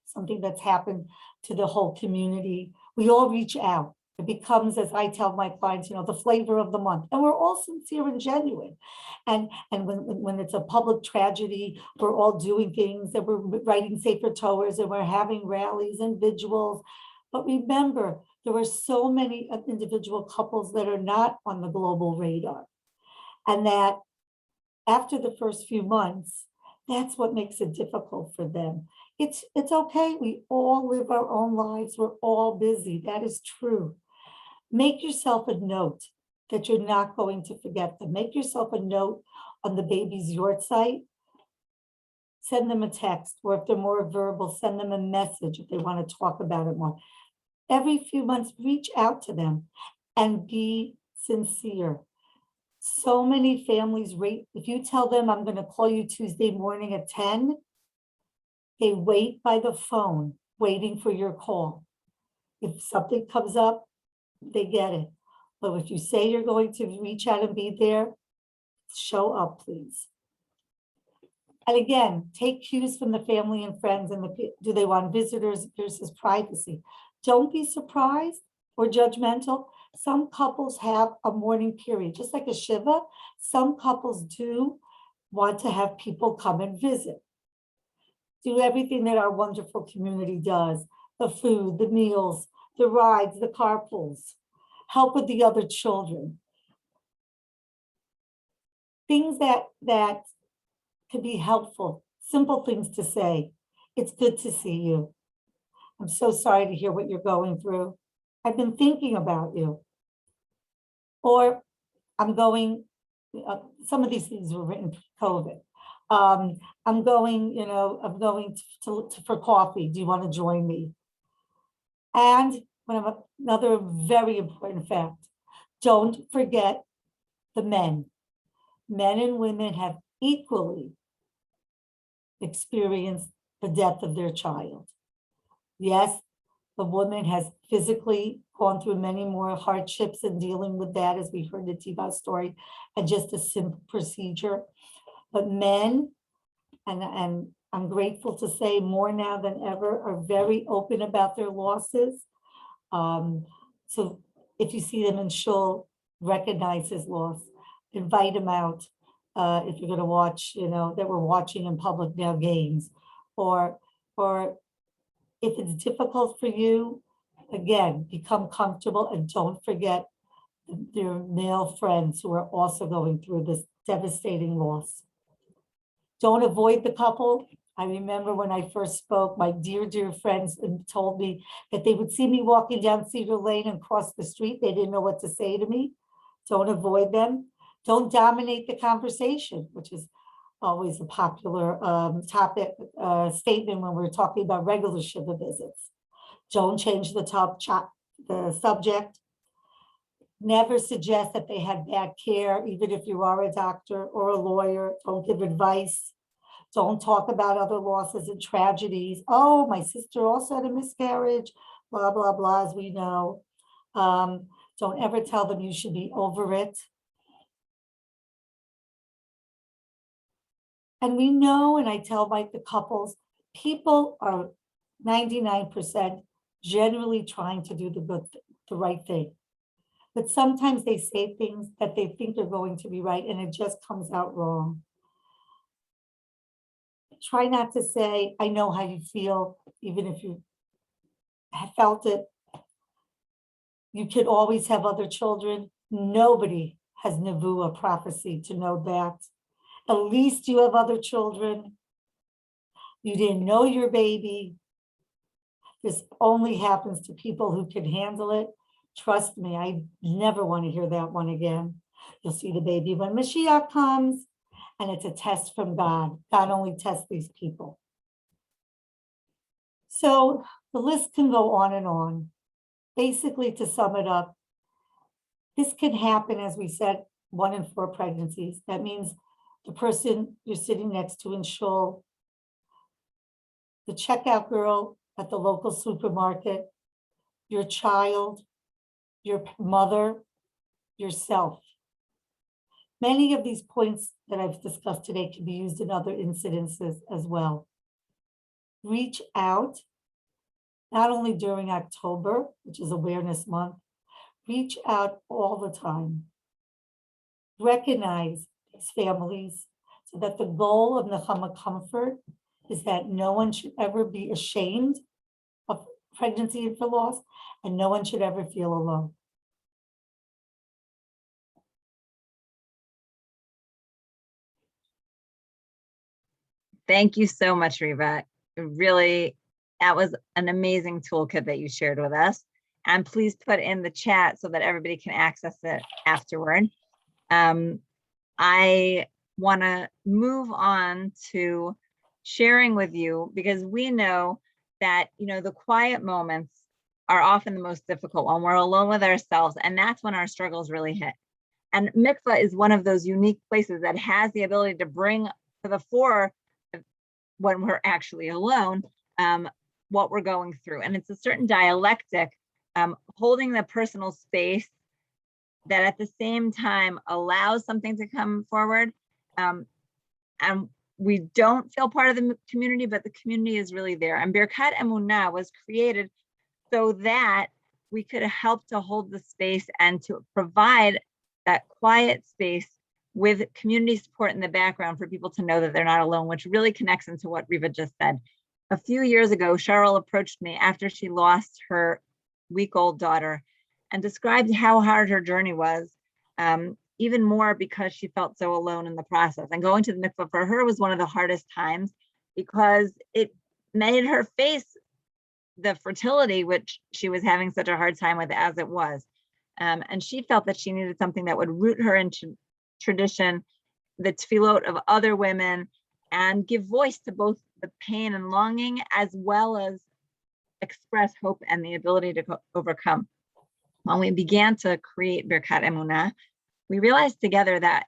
something that's happened to the whole community, we all reach out. It becomes, as I tell my clients, the flavor of the month. And we're all sincere and genuine. And when it's a public tragedy, we're all doing things, and we're writing Sefer Torahs, and we're having rallies and vigils. But remember, there are so many individual couples that are not on the global radar. And that after the first few months, that's what makes it difficult for them. It's okay. We all live our own lives. We're all busy. That is true. Make yourself a note that you're not going to forget them. Make yourself a note on the baby's yort site. Send them a text, or if they're more verbal, send them a message if they want to talk about it more. Every few months, reach out to them and be sincere. So many families rate, if you tell them I'm going to call you Tuesday morning at 10, they wait by the phone, waiting for your call. If something comes up, they get it. But if you say you're going to reach out and be there, show up, please. And again, take cues from the family and friends, and do they want visitors versus privacy? Don't be surprised or judgmental. Some couples have a mourning period, just like a Shiva. Some couples do want to have people come and visit. Do everything that our wonderful community does: the food, the meals, the rides, the carpools, help with the other children. Things that could be helpful, simple things to say. It's good to see you. I'm so sorry to hear what you're going through. I've been thinking about you. Or I'm going, some of these things were written pre-COVID. I'm going for coffee. Do you want to join me? And another very important fact, don't forget the men. Men and women have equally experienced the death of their child. Yes, the woman has physically gone through many more hardships in dealing with that, as we heard the Tiva's story, and just a simple procedure. But men, and I'm grateful to say more now than ever, are very open about their losses. So if you see them in shul, recognize his loss, invite him out. If you're going to watch, that we're watching in public now games, or if it's difficult for you, again, become comfortable and don't forget their male friends who are also going through this devastating loss. Don't avoid the couple. I remember when I first spoke, my dear, dear friends told me that they would see me walking down Cedar Lane and cross the street. They didn't know what to say to me. Don't avoid them. Don't dominate the conversation, which is always a popular topic statement when we're talking about regular Shiva visits. Don't change the subject. Never suggest that they had bad care, even if you are a doctor or a lawyer. Don't give advice. Don't talk about other losses and tragedies. Oh, my sister also had a miscarriage, blah, blah, blah, as we know. Don't ever tell them you should be over it. And we know, and I tell the couples, people are 99% generally trying to do the right thing. But sometimes they say things that they think are going to be right, and it just comes out wrong. Try not to say, I know how you feel, even if you have felt it. You could always have other children. Nobody has nevuah, prophecy, to know that. At least you have other children. You didn't know your baby. This only happens to people who can handle it. Trust me, I never want to hear that one again. You'll see the baby when Mashiach comes, and it's a test from God. God only tests these people. So the list can go on and on. Basically, to sum it up, this can happen, as we said, 1 in 4 pregnancies. That means the person you're sitting next to in shul, the checkout girl at the local supermarket, your child, your mother, yourself. Many of these points that I've discussed today can be used in other incidences as well. Reach out, not only during October, which is Awareness Month, reach out all the time. Recognize these families so that the goal of NechamaComfort is that no one should ever be ashamed of pregnancy and for loss, and no one should ever feel alone. Thank you so much, Riva. Really, that was an amazing toolkit that you shared with us. And please put in the chat so that everybody can access it afterward. I want to move on to sharing with you, because we know that, the quiet moments are often the most difficult when we're alone with ourselves, and that's when our struggles really hit. And mikvah is one of those unique places that has the ability to bring to the fore, when we're actually alone, what we're going through. And it's a certain dialectic, holding the personal space that at the same time allows something to come forward. And we don't feel part of the community, but the community is really there. And Birkat Emunah was created so that we could help to hold the space and to provide that quiet space with community support in the background for people to know that they're not alone, which really connects into what Riva just said. A few years ago, Cheryl approached me after she lost her week-old daughter and described how hard her journey was, even more because she felt so alone in the process. And going to the mikvah for her was one of the hardest times because it made her face the fertility, which she was having such a hard time with as it was. And she felt that she needed something that would root her into tradition, the tefillot of other women, and give voice to both the pain and longing, as well as express hope and the ability to overcome. When we began to create Birkat Emunah, we realized together that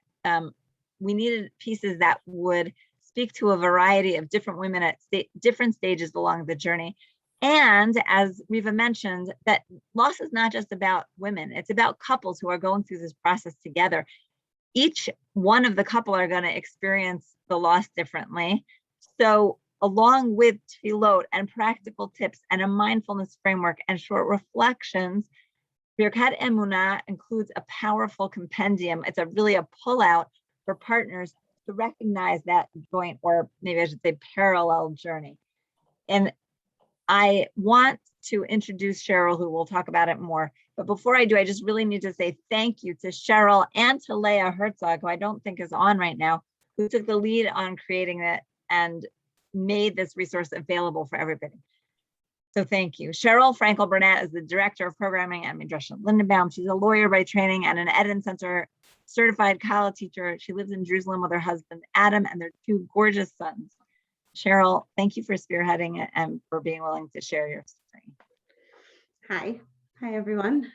we needed pieces that would speak to a variety of different women at different stages along the journey. And as Riva mentioned, that loss is not just about women, it's about couples who are going through this process together. Each one of the couple are going to experience the loss differently. So along with tefillot and practical tips and a mindfulness framework and short reflections, Birkat Emunah includes a powerful compendium. It's really a pullout for partners to recognize that joint, or maybe I should say parallel journey. And I want to introduce Cheryl, who will talk about it more. But before I do, I just really need to say thank you to Cheryl and to Leah Herzog, who I don't think is on right now, who took the lead on creating it and made this resource available for everybody. So thank you. Cheryl Frankel-Burnett is the Director of Programming at Midrash Lindenbaum. She's a lawyer by training and an Eden Center certified Kala teacher. She lives in Jerusalem with her husband, Adam, and their 2 gorgeous sons. Cheryl, thank you for spearheading it and for being willing to share your story. Hi everyone.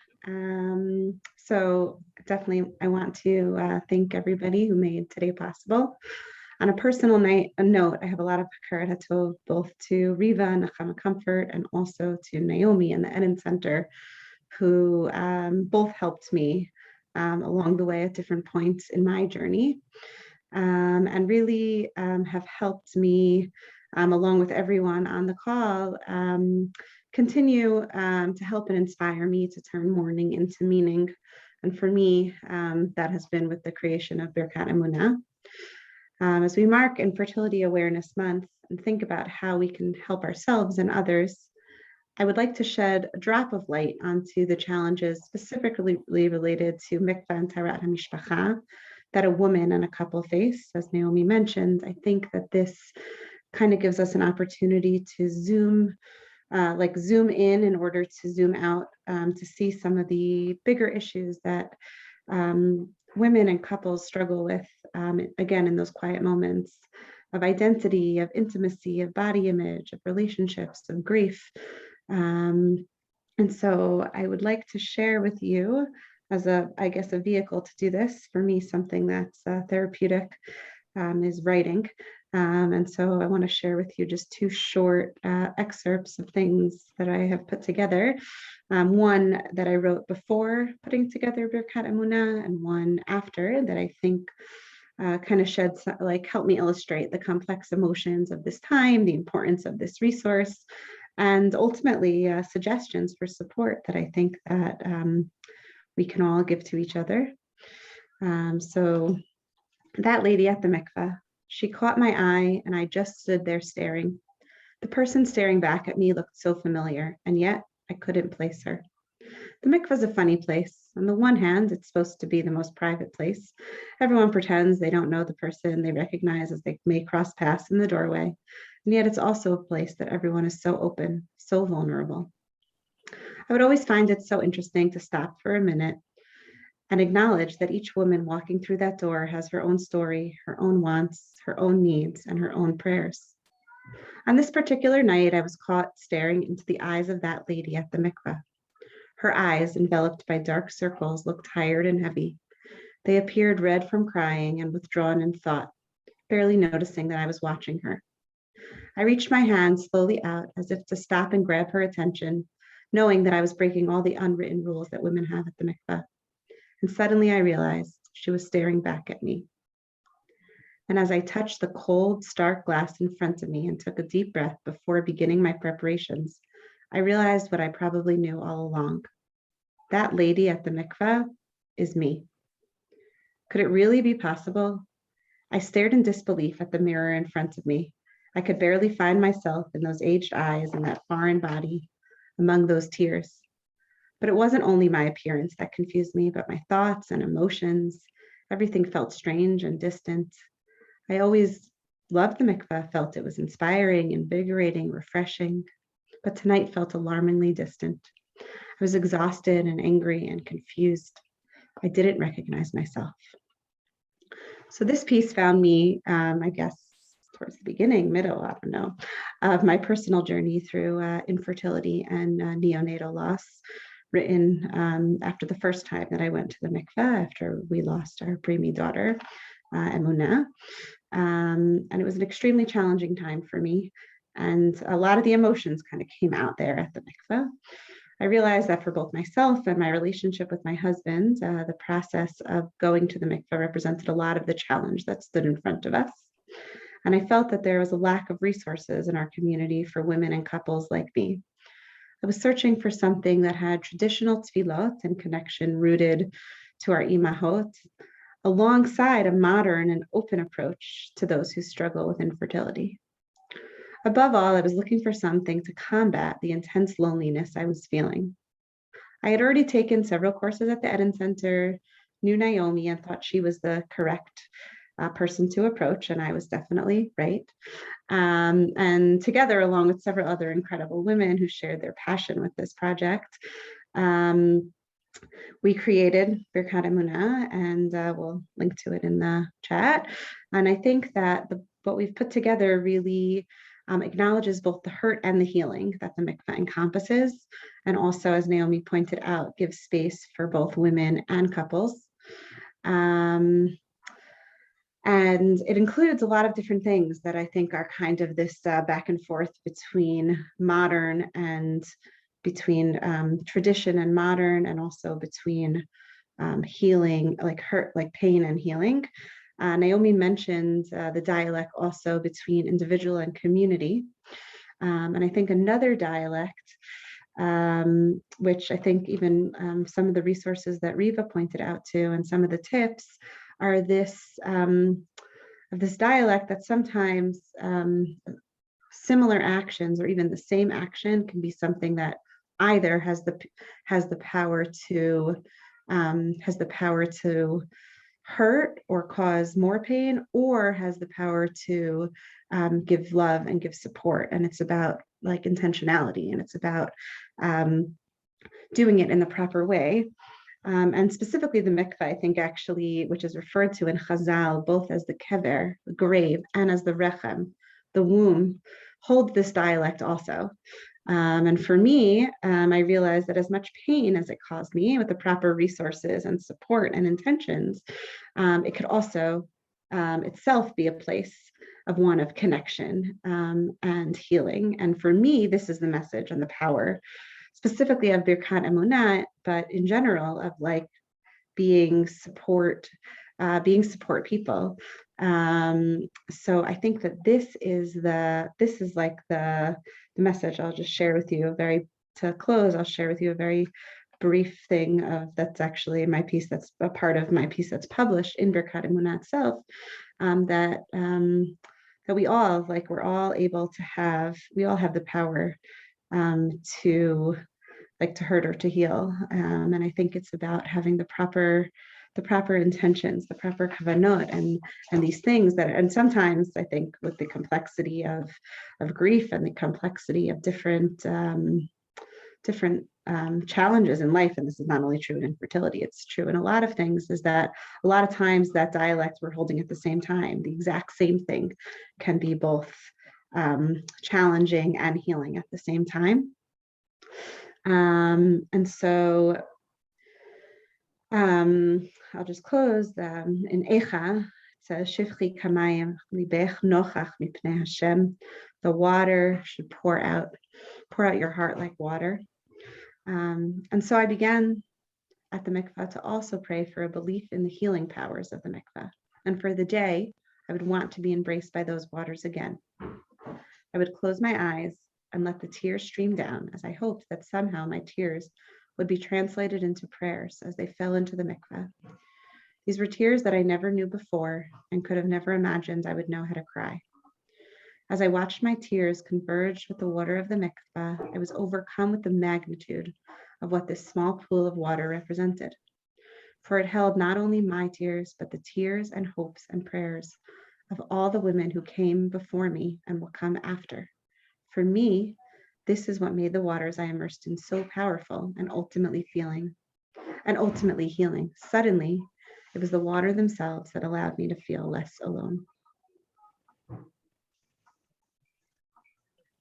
So definitely I want to thank everybody who made today possible. On a personal note, I have a lot of hakarat hatov both to Riva and NechamaComfort and also to Naomi and the Eden Center, who both helped me along the way at different points in my journey, and really have helped me, along with everyone on the call, continue to help and inspire me to turn mourning into meaning. And for me, that has been with the creation of Birkat Emunah. As we mark Infertility Awareness Month and think about how we can help ourselves and others, I would like to shed a drop of light onto the challenges specifically related to mikvah and taharat hamishpacha that a woman and a couple face. As Naomi mentioned, I think that this kind of gives us an opportunity to zoom in order to zoom out, to see some of the bigger issues that women and couples struggle with, again, in those quiet moments of identity, of intimacy, of body image, of relationships, of grief. And so I would like to share with you as I guess, a vehicle to do this. For me, something that's therapeutic is writing. And so I want to share with you just two short excerpts of things that I have put together. One that I wrote before putting together Birkat Emunah, and one after that I think kind of sheds, like, help me illustrate the complex emotions of this time, the importance of this resource, and ultimately suggestions for support that I think that we can all give to each other. So that lady at the mikveh, she caught my eye and I just stood there staring. The person staring back at me looked so familiar, and yet I couldn't place her. The mikveh is a funny place. On the one hand, it's supposed to be the most private place. Everyone pretends they don't know the person they recognize as they may cross paths in the doorway. And yet it's also a place that everyone is so open, so vulnerable. I would always find it so interesting to stop for a minute and acknowledge that each woman walking through that door has her own story, her own wants, her own needs, and her own prayers. On this particular night, I was caught staring into the eyes of that lady at the mikveh. Her eyes, enveloped by dark circles, looked tired and heavy. They appeared red from crying and withdrawn in thought, barely noticing that I was watching her. I reached my hand slowly out as if to stop and grab her attention, knowing that I was breaking all the unwritten rules that women have at the mikveh. And suddenly I realized she was staring back at me. And as I touched the cold, stark glass in front of me and took a deep breath before beginning my preparations, I realized what I probably knew all along. That lady at the mikveh is me. Could it really be possible? I stared in disbelief at the mirror in front of me. I could barely find myself in those aged eyes and that foreign body among those tears. But it wasn't only my appearance that confused me, but my thoughts and emotions. Everything felt strange and distant. I always loved the mikveh, felt it was inspiring, invigorating, refreshing, but tonight felt alarmingly distant. I was exhausted and angry and confused. I didn't recognize myself. So this piece found me, I guess, towards the beginning, middle, I don't know, of my personal journey through infertility and neonatal loss, written after the first time that I went to the mikveh after we lost our preemie daughter, Emunah. And it was an extremely challenging time for me. And a lot of the emotions kind of came out there at the mikveh. I realized that for both myself and my relationship with my husband, the process of going to the mikveh represented a lot of the challenge that stood in front of us. And I felt that there was a lack of resources in our community for women and couples like me. I was searching for something that had traditional tefillot and connection rooted to our imahot, alongside a modern and open approach to those who struggle with infertility. Above all, I was looking for something to combat the intense loneliness I was feeling. I had already taken several courses at the Eden Center, knew Naomi, and thought she was the correct person to approach, and I was definitely right. And together, along with several other incredible women who shared their passion with this project, we created Birkat Emunah, and we'll link to it in the chat. And I think that what we've put together really acknowledges both the hurt and the healing that the mikveh encompasses, and also, as Naomi pointed out, gives space for both women and couples. And it includes a lot of different things that I think are kind of this back and forth between modern and between tradition and modern, and also between healing, like hurt, like pain and healing. Naomi mentioned the dialect also between individual and community. And I think another dialect, which I think even some of the resources that Riva pointed out to and some of the tips are this dialect that sometimes similar actions or even the same action can be something that either has the power to hurt or cause more pain, or has the power to give love and give support. And it's about like intentionality, and it's about doing it in the proper way. And specifically the mikveh, I think actually, which is referred to in Chazal, both as the kever, the grave, and as the rechem, the womb, hold this dialect also. And for me, I realized that as much pain as it caused me, with the proper resources and support and intentions, it could also itself be a place of one of connection and healing. And for me, this is the message and the power, specifically of Birkat Emunah, but in general of like being support people. So I think that this is like the message I'll just share with you. To close, I'll share with you a very brief thing that's actually my piece, that's a part of my piece that's published in Birkat Emunah itself, that we all, like, we all have the power to hurt or to heal. And I think it's about having the proper intentions, the proper kavanot, and these things that, and sometimes I think with the complexity of grief and the complexity of different challenges in life, and this is not only true in infertility, it's true in a lot of things, is that a lot of times that dialect we're holding at the same time, the exact same thing, can be both challenging and healing at the same time. And so I'll just close in Eicha. It says, Shifchi kamayim libech nochach mipnei Hashem. The water should pour out your heart like water. And so I began at the mikvah to also pray for a belief in the healing powers of the mikvah. And for the day, I would want to be embraced by those waters again. I would close my eyes and let the tears stream down, as I hoped that somehow my tears would be translated into prayers as they fell into the mikveh. These were tears that I never knew before and could have never imagined I would know how to cry. As I watched my tears converge with the water of the mikveh, I was overcome with the magnitude of what this small pool of water represented. For it held not only my tears, but the tears and hopes and prayers of all the women who came before me and will come after. For me, this is what made the waters I immersed in so powerful and ultimately healing. Suddenly, it was the water themselves that allowed me to feel less alone. Thank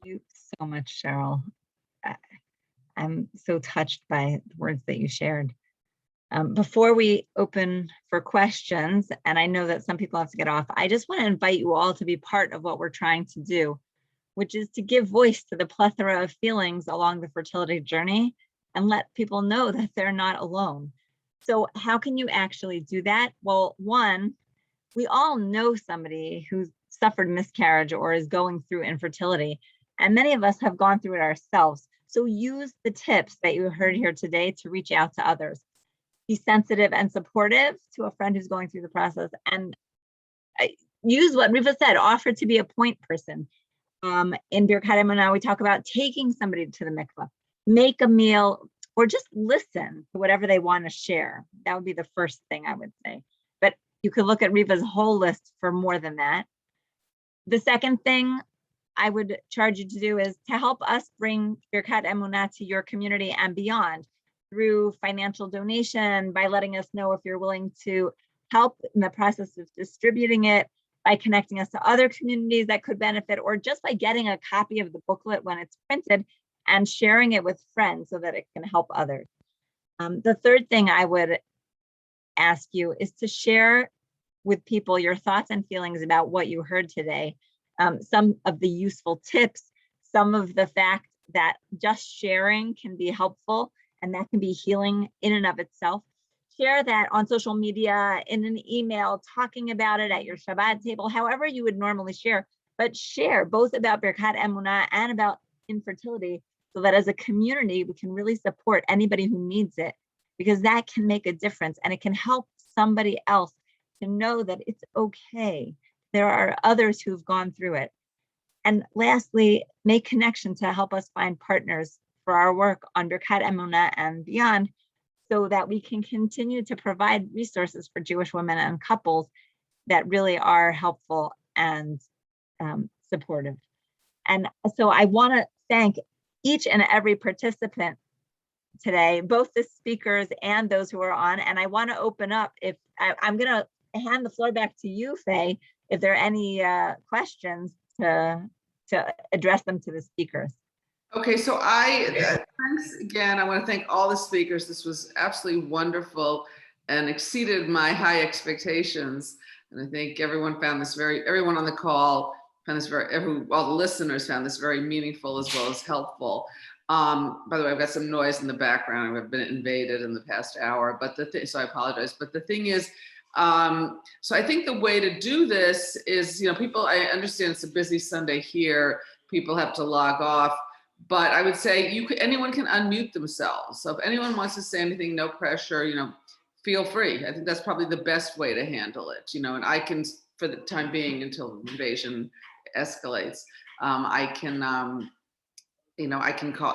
you so much, Cheryl. I'm so touched by the words that you shared. Before we open for questions, and I know that some people have to get off, I just want to invite you all to be part of what we're trying to do, which is to give voice to the plethora of feelings along the fertility journey and let people know that they're not alone. So how can you actually do that? Well, one, we all know somebody who's suffered miscarriage or is going through infertility, and many of us have gone through it ourselves. So use the tips that you heard here today to reach out to others. Be sensitive and supportive to a friend who's going through the process, and use what Riva said, offer to be a point person. In Birkat Emunah, we talk about taking somebody to the mikvah, make a meal, or just listen to whatever they want to share. That would be the first thing I would say. But you could look at Riva's whole list for more than that. The second thing I would charge you to do is to help us bring Birkat Emunah to your community and beyond through financial donation, by letting us know if you're willing to help in the process of distributing it, by connecting us to other communities that could benefit, or just by getting a copy of the booklet when it's printed and sharing it with friends so that it can help others. The third thing I would ask you is to share with people your thoughts and feelings about what you heard today. Some of the useful tips, some of the fact that just sharing can be helpful, and that can be healing in and of itself. Share that on social media, in an email, talking about it at your Shabbat table, however you would normally share, but share both about Birkat Emunah and about infertility, so that as a community, we can really support anybody who needs it, because that can make a difference, and it can help somebody else to know that it's okay. There are others who've gone through it. And lastly, make connection to help us find partners for our work on Birkat Emunah and beyond, so that we can continue to provide resources for Jewish women and couples that really are helpful and supportive. And so I want to thank each and every participant today, both the speakers and those who are on. And I want to open up, if I'm going to hand the floor back to you, Faye, if there are any questions to address them to the speakers. Okay, so thanks again. I want to thank all the speakers. This was absolutely wonderful and exceeded my high expectations. And I think everyone on the call found this all the listeners found this very meaningful as well as helpful. By the way, I've got some noise in the background. I've been invaded in the past hour, so I apologize. But the thing is, so I think the way to do this is, I understand it's a busy Sunday here. People have to log off. But I would say anyone can unmute themselves. So if anyone wants to say anything, no pressure, feel free. I think that's probably the best way to handle it, and I can, for the time being, until invasion escalates, I can call,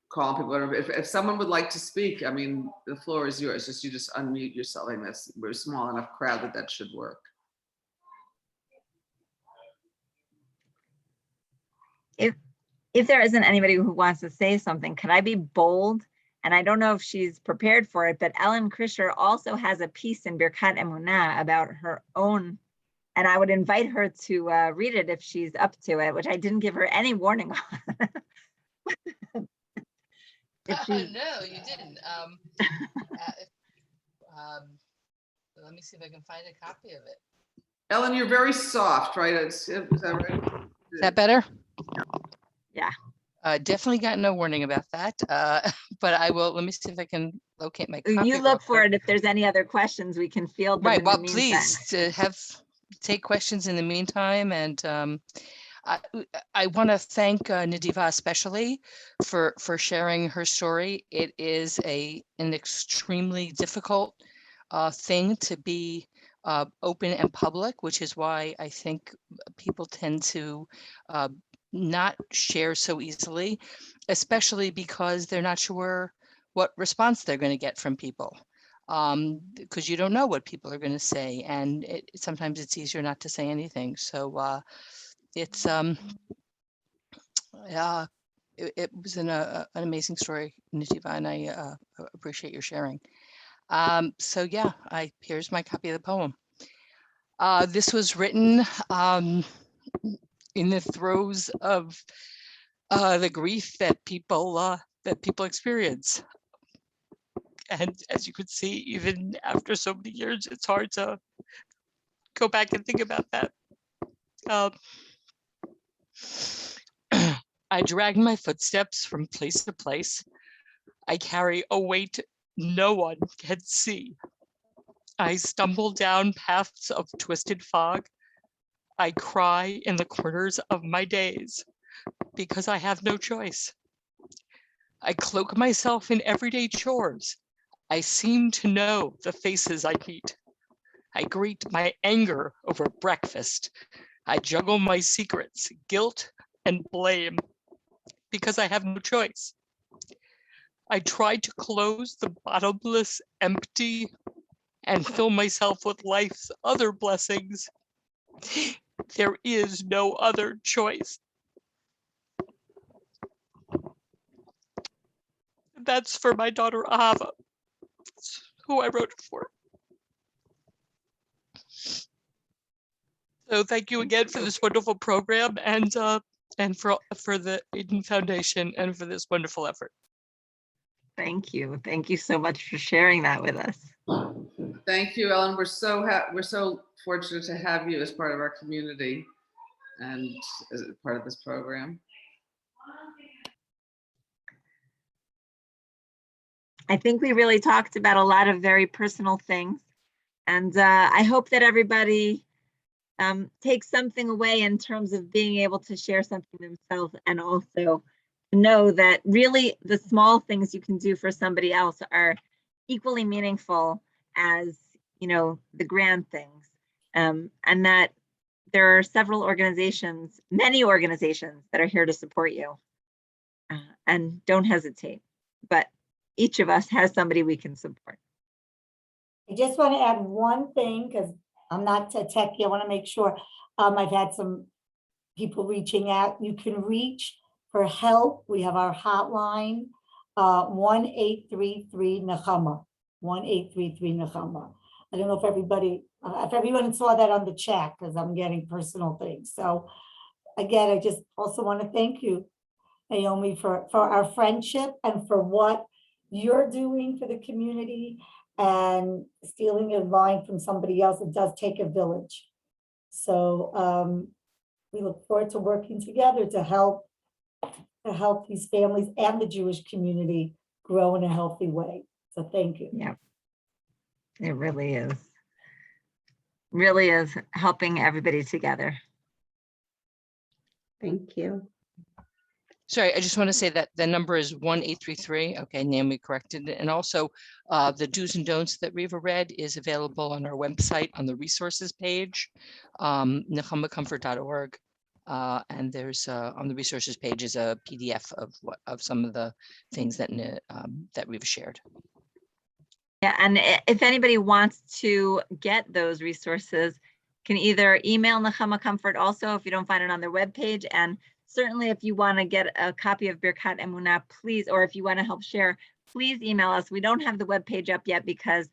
call people. If someone would like to speak, the floor is yours. You just unmute yourself. We're a small enough crowd that should work. If there isn't anybody who wants to say something, could I be bold? And I don't know if she's prepared for it, but Ellen Krisher also has a piece in Birkat Emunah about her own, and I would invite her to read it if she's up to it, which I didn't give her any warning on. No, you didn't. Let me see if I can find a copy of it. Ellen, you're very soft, right? Is that right? Is that better? Yeah. Definitely got no warning about that. But I will, let me see if I can locate my copy. You look for it. If there's any other questions, we can field them. Right, in well, the meantime. please take questions in the meantime. And I want to thank Nadiva especially for sharing her story. It is an extremely difficult thing to be open and public, which is why I think people tend to not share so easily, especially because they're not sure what response they're going to get from people, because you don't know what people are going to say, and sometimes it's easier not to say anything. So it's it was an amazing story, Nativa, and I appreciate your sharing. So yeah, here's my copy of the poem. This was written in the throes of the grief that people experience. And as you can see, even after so many years, it's hard to go back and think about that. I drag my footsteps from place to place. I carry a weight no one can see. I stumble down paths of twisted fog. I cry in the corners of my days because I have no choice. I cloak myself in everyday chores. I seem to know the faces I meet. I greet my anger over breakfast. I juggle my secrets, guilt, and blame because I have no choice. I try to close the bottomless empty and fill myself with life's other blessings. There is no other choice. That's for my daughter Ahava, who I wrote it for. So thank you again for this wonderful program, and for the Eden Foundation and for this wonderful effort. Thank you. Thank you so much for sharing that with us. Thank you, Ellen. We're so fortunate to have you as part of our community and as part of this program. I think we really talked about a lot of very personal things, and I hope that everybody takes something away in terms of being able to share something themselves, and also know that really the small things you can do for somebody else are equally meaningful as, the grand things, and that there are several organizations, many organizations that are here to support you, and don't hesitate. But each of us has somebody we can support. I just want to add one thing, because I'm not a techie. I want to make sure. I've had some people reaching out. You can reach for help. We have our hotline. 1833 Nechama, 1833 Nechama. I don't know if everyone saw that on the chat, because I'm getting personal things. So again, I just also want to thank you, Naomi, for our friendship and for what you're doing for the community, and stealing a line from somebody else. It does take a village. So we look forward to working together to help these families and the Jewish community grow in a healthy way. So thank you. Yeah, it really is. Really is helping everybody together. Thank you. Sorry, I just want to say that the number is 1833. Okay, Naomi corrected it. And also the do's and don'ts that Riva read is available on our website on the resources page, NechamaComfort.org. And there's on the resources page is a PDF of some of the things that Riva shared. Yeah, and if anybody wants to get those resources, can either email NechamaComfort also if you don't find it on their webpage. And certainly if you want to get a copy of Birkat Emunah, please, or if you want to help share, please email us. We don't have the webpage up yet because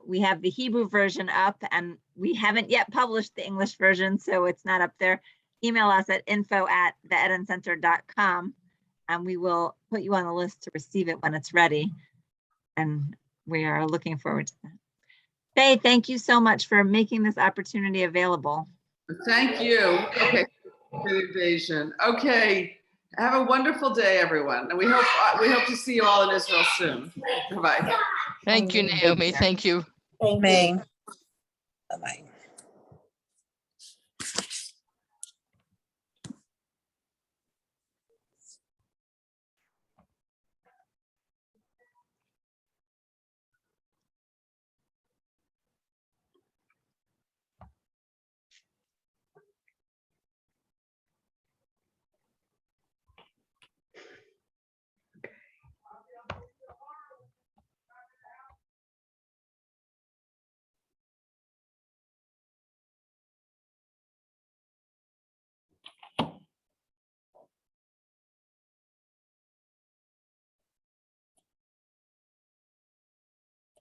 we have the Hebrew version up and we haven't yet published the English version, so it's not up there. Email us at info@theedencenter.com and we will put you on the list to receive it when it's ready. And we are looking forward to that. Faye, thank you so much for making this opportunity available. Thank you. Okay, for the invasion. Okay, have a wonderful day, everyone. And we hope to see you all in Israel soon. Bye-bye. Thank you, Naomi. Thank you. Thank you. May. Bye-bye.